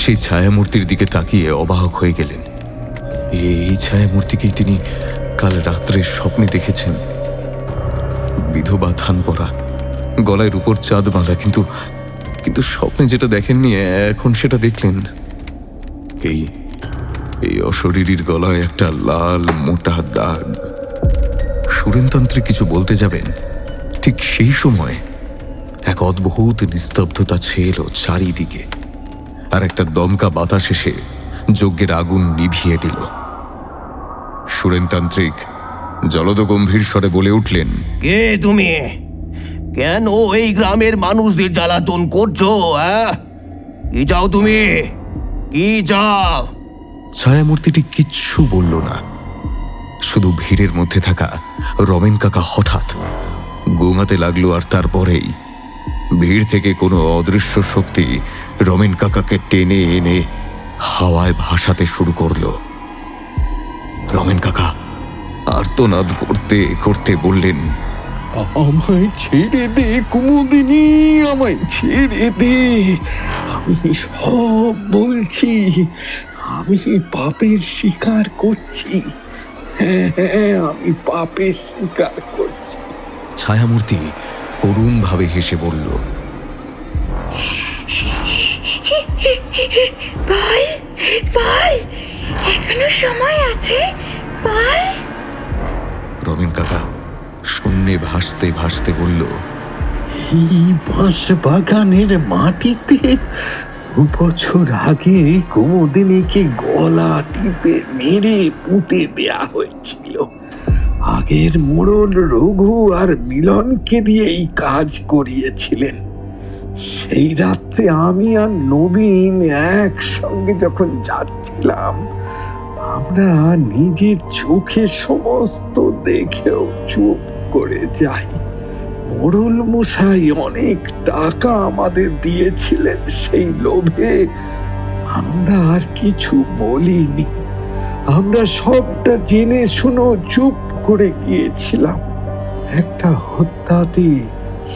সেই ছায়ামূর্তির দিকে তাকিয়ে অবাক হয়ে গেলেন। এই ছায়ামূর্তিকেই তিনি কাল রাত্রে স্বপ্নে দেখেছেন। বিধবা থান পরা, গলায় রূপোর চাঁদমালা, কিন্তু কিন্তু স্বপ্নে যেটা দেখেননি এখন সেটা দেখলেন। এই এই অশরীরীর গলায় একটা লাল মোটা দাগ। সুরেনতান্ত্রিক কিছু বলতে যাবেন, ঠিক সেই সময় এক অদ্ভুত নিস্তব্ধতা ছেয়ে এলো চারিদিকে, আর একটা দমকা বাতাস এসে যজ্ঞের আগুন নিভিয়ে দিল। সুরেনতান্ত্রিক জলদ গম্ভীর স্বরে বলে উঠলেন, কে তুমি? কেন এই গ্রামের মানুষদের জ্বালাতন করছো? কি চাও তুমি? কি চাও? ছায়ামূর্তিটি কিচ্ছু বলল না। শুধু ভিড়ের মধ্যে থাকা রমেন কাকা হঠাৎ গোঙাতে লাগলো, আর তারপরেই ভিড় থেকে কোনো অদৃশ্য শক্তি রমেন কাকাকে টেনে এনে হাওয়ায় ভাসাতে শুরু করলো। রমেন কাকা আর্তনাদ করতে করতে বললেন, আমায় ছেড়ে দে কুমুদিনী, আমায় ছেড়ে দে। আমি সব বলছি, আমি পাপের স্বীকার করছি। হ্যাঁ, আমি পাপের স্বীকার করছি। ছায়ামূর্তি করুণ ভাবে হেসে বলল, বল বল, এখনো সময় আছে, বল। রমেন কাকা শূন্যে ভাসতে ভাসতে বলল, এই বাঁশ বাগানের মাটিতে 2 বছর আগে কুমুদিনীকে গলা টিপে মেরে পুঁতে দেয়া হয়েছিল। আগের মোড়ল রঘু আর মিলনকে দিয়ে এই কাজ করিয়েছিলেন। সেই রাত্রে আমি আর নবীন একসঙ্গে যখন যাচ্ছিলাম, আমরা নিজের চোখে সমস্ত দেখেও চুপ করে যাই। মোড়ল মশাই অনেক টাকা আমাদের দিয়েছিলেন, সেই লোভে আমরা আর কিছু বলিনি। আমরা সবটা জেনে শুনে চুপ করে গিয়েছিলাম। একটা হত্যাতে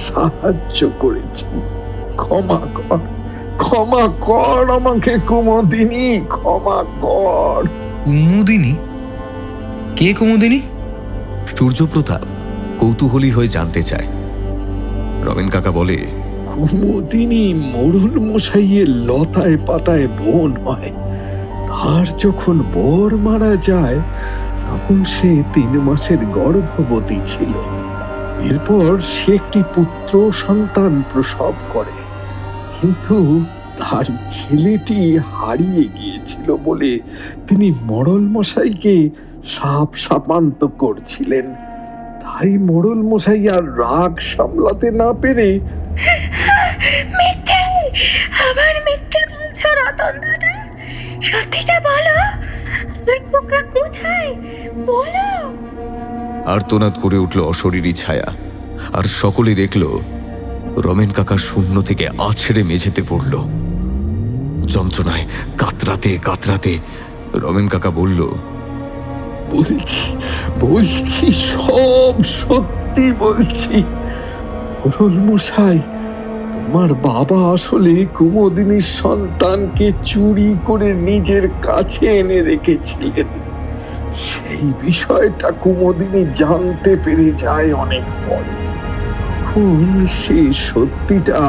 সাহায্য করেছি। ক্ষমা কর, ক্ষমা কর আমাকে কুমুদিনী, ক্ষমা কর। কুমুদিনী? কে কুমুদিনী? সূর্যপ্রতাপ কৌতূহলী হয়ে জানতে চায়। রমেন কাকা বলে, কুমুদিনী মোড়ল মশাইয়ের লতায় পাতায় বোন হয়। তার যখন বর মারা যায় তখন সে 3 মাসের গর্ভবতী ছিল। এরপর সে একটি পুত্র সন্তান প্রসব করে, কিন্তু তার ছেলেটি হারিয়ে গিয়েছিল বলে তিনি মোড়ল মশাইকে সাপ সাপান্ত করছিলেন। তাই মোড়ল মশাই আর রাগ সামলাতে না পেরে, মিথ্যে, আবার মিথ্যে বলছো রতন দাদা, সত্যিটা বলো, আমার পোকা কোথায় বলো। আর্তনাদ করে উঠল অশরীরী ছায়া, আর সকলে দেখল রমেন কাকা শূন্য থেকে আছড়ে মেঝেতে পড়ল। যন্ত্রণায় কাতরাতে কাতরাতে রমেন কাকা বলল, বলছি বলছি সব সত্যি বলছি। মোড়ল মশাই, তোমার বাবা আসলে কুমুদিনীর সন্তানকে চুরি করে নিজের কাছে এনে রেখেছিলেন। সেই বিষয়টা কুমুদিনী জানতে পেরে যায় অনেক পরে। তখন সে সত্যিটা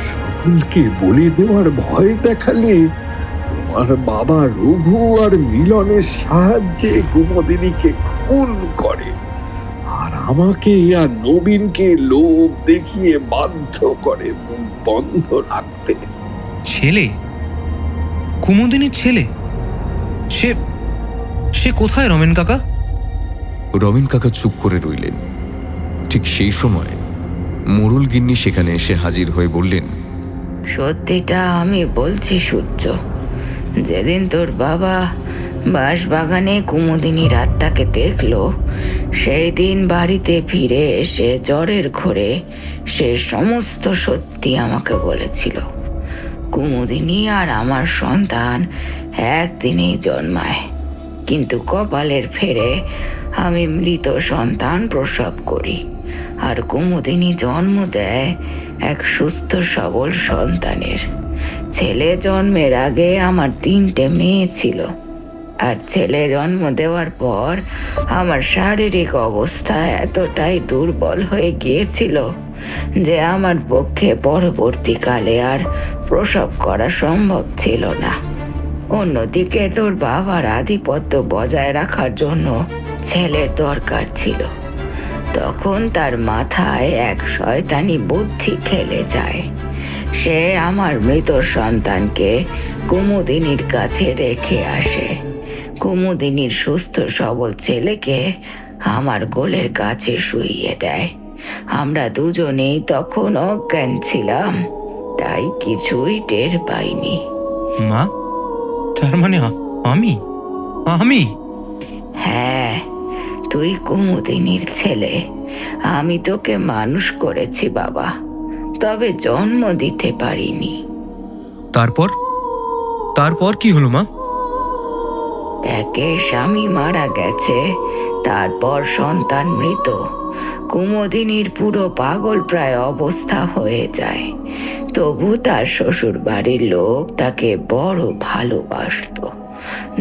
সকলকে বলে দেওয়ার ভয় দেখালে তোমার বাবা রঘু আর মিলনের সাহায্যে কুমুদিনীকে খুন করে, আর আমাকে আর নবীনকে লোভ দেখিয়ে বাধ্য করে মুখ বন্ধ রাখতে। ছেলে? কুমুদিনীর ছেলে? সে সে কোথায় রমেন কাকা? রমেন কাকা চুপ করে রইলেন। ঠিক সেই সময় মোড়ল গিন্নি সেখানে এসে হাজির হয়ে বললেন, সত্যিটা আমি বলছি সূর্য, যেদিন তোর বাবা বাঁশবাগানে কুমুদিনী রাতটাকে দেখলো, সেই দিন বাড়িতে ফিরে এসে জ্বরের ঘোরে সে সমস্ত সত্যি আমাকে বলেছিল। কুমুদিনী আর আমার সন্তান একদিনেই জন্মায়, কিন্তু কপালের ফেরে আমি মৃত সন্তান প্রসব করি, আর কুমুদিনী জন্ম দেয় এক সুস্থ সবল সন্তানের। ছেলে জন্মের আগে আমার 3টে মেয়ে ছিল, আর ছেলে জন্ম দেওয়ার পর আমার শারীরিক অবস্থা এতটাই দুর্বল হয়ে গিয়েছিল যে আমার পক্ষে পরবর্তীকালে আর প্রসব করা সম্ভব ছিল না। অন্যদিকে তোর বাবার আধিপত্য বজায় রাখার জন্য ছেলের দরকার ছিল। তখন তার মাথায় এক শয়তানি বুদ্ধি খেলে যায়। সে আমার মৃত সন্তানকে কুমুদিনীর কাছে রেখে আসে। কুমুদিনীর সুস্থ সবল ছেলেকে আমার গোলের কাছে শুইয়ে দেয়। আমরা দুজনেই তখন অজ্ঞান ছিলাম, তাই কিছুই টের পাইনি। মা, তার মানে আমি আমি হ্যাঁ, তুই কুমুদিনীর ছেলে। আমি তোকে মানুষ করেছি বাবা, তবে জন্ম দিতে পারিনি। তারপর তারপর কি হলো মা? একে স্বামী মারা গেছে, তারপর সন্তান মৃত। কুমুদিনীর পুরো পাগল প্রায় অবস্থা হয়ে যায়। তবু তার শ্বশুর বাড়ির লোক তাকে বড় ভালোবাসতো।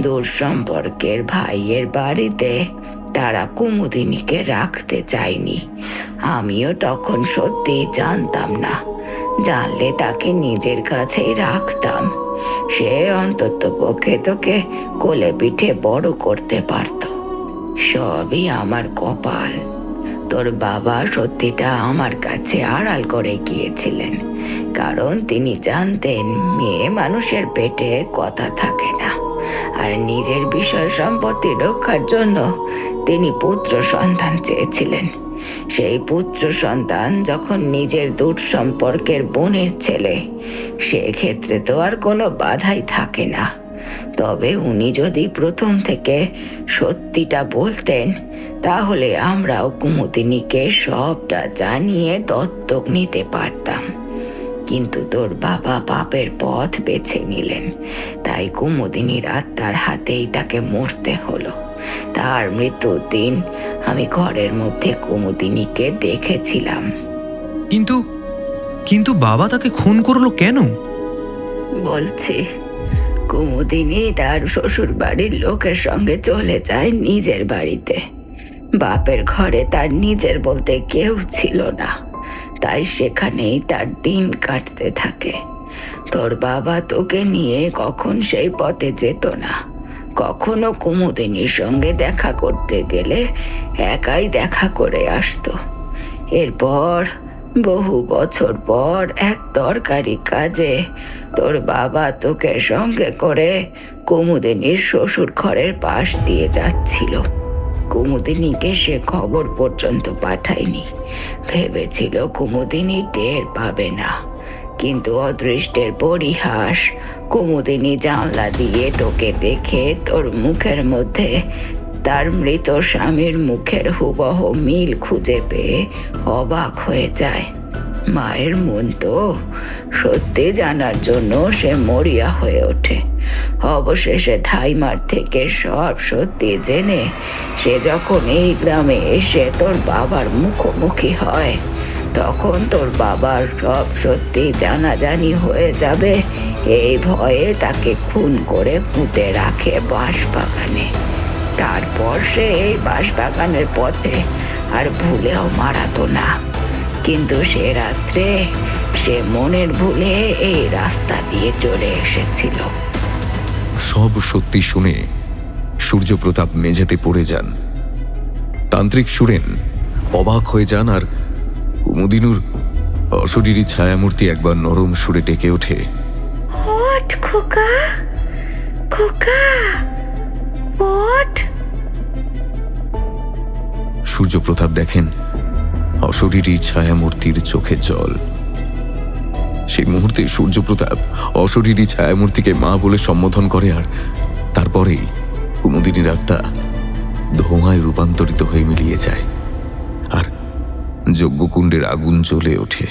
দূর সম্পর্কের ভাইয়ের বাড়িতে তারা কুমুদিনীকে রাখতে চায়নি। আমিও তখন সত্যি জানতাম না, জানলে তাকে নিজের কাছেই রাখতাম। সে অন্তত পক্ষে তোকে কোলে পিঠে বড় করতে পারত। সবই আমার কপাল। তোর বাবা সত্যিটা আমার কাছে আড়াল করে গিয়েছিলেন, কারণ তিনি জানতেন মেয়ে মানুষের পেটে কথা থাকে না, আর নিজের বিষয় সম্পত্তি রক্ষার জন্য তিনি পুত্র সন্তান চেয়েছিলেন। সেই পুত্র সন্তান যখন নিজের দূর সম্পর্কের বোনের ছেলে, সেক্ষেত্রে তো আর কোনো বাধাই থাকে না। তবে উনি যদি প্রথম থেকে সত্যিটা বলতেন, তাহলে আমরাও কুমুদিনীকে সবটা জানিয়ে দত্তক নিতে পারতাম। কিন্তু তোর বাবা পাপের পথ বেছে নিলেন, তাই কুমুদিনীর আত্মার হাতেই তাকে মরতে হলো। তার মৃত্যুর দিন আমি ঘরের মধ্যে কুমুদিনীকে দেখেছিলাম। কিন্তু কিন্তু বাবা তাকে খুন করলো কেন? বলছি, কুমুদিনী তার শ্বশুর বাড়ির লোকের সঙ্গে চলে যায় নিজের বাড়িতে। বাপের ঘরে তার নিজের বলতে কেউ ছিল না, তাই সেখানেই তার দিন কাটতে থাকে। তোর বাবা তোকে নিয়ে কখন সেই পথে যেত না। কখনো কুমুদিনীর সঙ্গে দেখা করতে গেলে একাই দেখা করে আসতো। এরপর বহু বছর পর এক দরকারি কাজে তোর বাবা তোকে সঙ্গে করে কুমুদিনীর শ্বশুর ঘরের পাশ দিয়ে যাচ্ছিল। কুমুদিনীকে সে খবর পর্যন্ত পাঠায়নি। ভেবেছিল কুমুদিনী টের পাবে না, কিন্তু অদৃষ্টের পরিহাস, কুমুদিনী জানলা দিয়ে তোকে দেখে তোর মুখের মধ্যে তার মৃত স্বামীর মুখের হুবহ মিল খুঁজে পেয়ে অবাক হয়ে যায়। মায়ের মন তো, সত্যি জানার জন্য সে মরিয়া হয়ে ওঠে। অবশেষে ধাইমার থেকে সব সত্যি জেনে সে যখন এই গ্রামে এসে তোর বাবার মুখোমুখি হয়, তখন তোর বাবার সব সত্যি জানাজানি হয়ে যাবে, এই ভয়ে তাকে খুন করে পুঁতে রাখে বাঁশবাগানে। তারপর সে এই বাঁশবাগানের পথে আর ভুলেও মারাতো না, কিন্তু সে রাত্রে সে মনের ভুলে এই রাস্তা দিয়ে চলে এসেছিল। সব সত্যি শুনে সূর্যপ্রতাপ মেঝেতে পড়ে যান। তান্ত্রিক সুরেন অবাক হয়ে যান, আর কুমুদিনুর অশরীরী ছায়ামূর্তি একবার নরম সুরে ডেকে ওঠে, ওঠ খোকা, খোকা ওঠ। সূর্যপ্রতাপ দেখেন অশরীরী ছায়ামূর্তির চোখে জল। সেই মুহূর্তে সূর্যপ্রতাপ অশরীরী ছায়ামূর্তিকে মা বলে সম্বোধন করে, আর তারপরেই কুমুদিনীর আত্মা ধোঁয়ায় রূপান্তরিত হয়ে মিলিয়ে যায়, আর যজ্ঞকুণ্ডের আগুন জ্বলে ওঠে।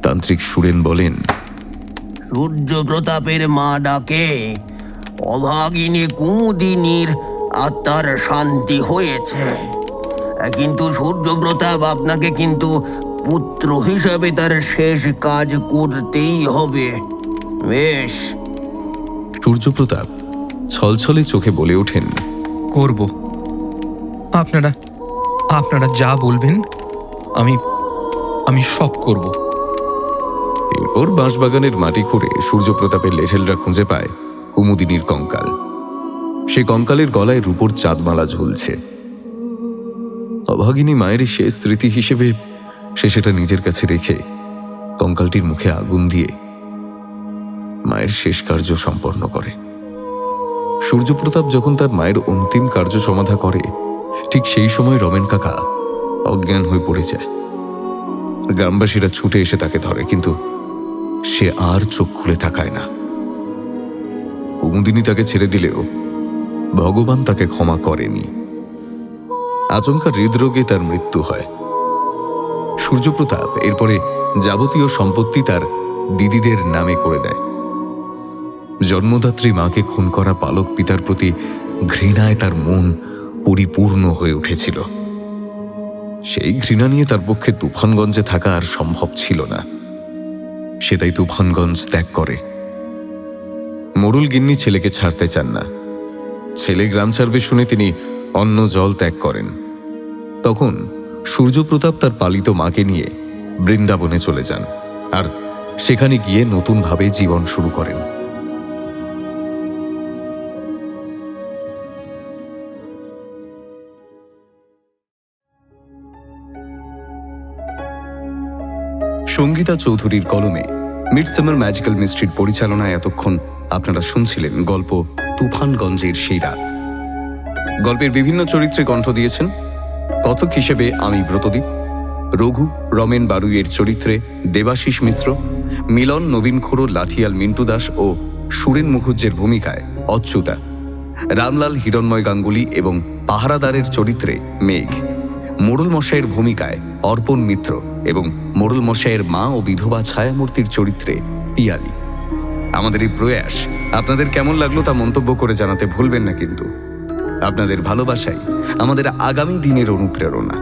তান্ত্রিক সুরেন বলেন, সূর্য প্রতাপের মা ডাকে অভাগিনী কুমুদিনীর আত্মার শান্তি হয়েছে, কিন্তু সূর্য প্রতাপ আপনাকে কিন্তু পুত্র হিসাবে তার শেষ কাজ করতেই হবে। বেশ, সূর্যপ্রতাপ ছলছলে চোখে বলে ওঠেন, করব। আপনারা আপনারা যা বলবেন আমি আমি সব করব। এরপর বাঁশবাগানের মাটি খুঁড়ে সূর্যপ্রতাপের লেঠেলরা খুঁজে পায় কুমুদিনীর কঙ্কাল। সে কঙ্কালের গলায় রূপোর চাঁদমালা ঝুলছে। অভাগিনী মায়ের শেষ স্মৃতি হিসেবে সে সেটা নিজের কাছে রেখে কঙ্কালটির মুখে আগুন দিয়ে মায়ের শেষ কার্য সম্পন্ন করে। সূর্যপ্রতাপ যখন তার মায়ের অন্তিম কার্য সমাধা করে, ঠিক সেই সময় রমেন কাকা অজ্ঞান হয়ে পড়ে যায়। গ্রামবাসীরা ছুটে এসে তাকে ধরে, কিন্তু সে আর চোখ খুলে তাকায় না। কুমুদিনী তাকে ছেড়ে দিলেও ভগবান তাকে ক্ষমা করেনি। আচমকা হৃদরোগে তার মৃত্যু হয়। সূর্যপ্রতাপ এরপরে যাবতীয় সম্পত্তি তার দিদিদের নামে করে দেয়। জন্মদাত্রী মাকে খুন করা পালক পিতার প্রতি ঘৃণায় তার মন পরিপূর্ণ হয়ে উঠেছিল। সেই ঘৃণা নিয়ে তার পক্ষে তুফানগঞ্জে থাকা আর সম্ভব ছিল না। সে তাই তুফানগঞ্জ ত্যাগ করে। মোড়ল গিন্নি ছেলেকে ছাড়তে চান না। ছেলে গ্রাম ছাড়বে শুনে তিনি অন্ন জল ত্যাগ করেন। তখন সূর্যপ্রতাপ তার পালিত মাকে নিয়ে বৃন্দাবনে চলে যান, আর সেখানে গিয়ে নতুনভাবে জীবন শুরু করেন। সঙ্গীতা চৌধুরীর কলমে মিডসামার ম্যাজিক্যাল মিস্ট্রির পরিচালনায় এতক্ষণ আপনারা শুনছিলেন গল্প তুফানগঞ্জের সেই রাত। গল্পের বিভিন্ন চরিত্রে কণ্ঠ দিয়েছেন কথক হিসেবে আমি ব্রতদীপ, রঘু রমেন বারুইয়ের চরিত্রে দেবাশিস মিশ্র, মিলন নবীন খুড়ো লাঠিয়াল মিন্টু দাস ও সুরেন মুখুজ্জের ভূমিকায় অচ্যুতা, রামলাল হিরণময় গাঙ্গুলি এবং পাহারাদারের চরিত্রে মেঘ, মোড়ল মশাইয়ের ভূমিকায় অর্পণ মিত্র এবং মোড়ল মশাইয়ের মা ও বিধবা ছায়ামূর্তির চরিত্রে পিয়ালি। আমাদের এই প্রয়াস আপনাদের কেমন লাগলো তা মন্তব্য করে জানাতে ভুলবেন না, কিন্তু আপনাদের ভালোবাসাই আমাদের আগামী দিনের অনুপ্রেরণা।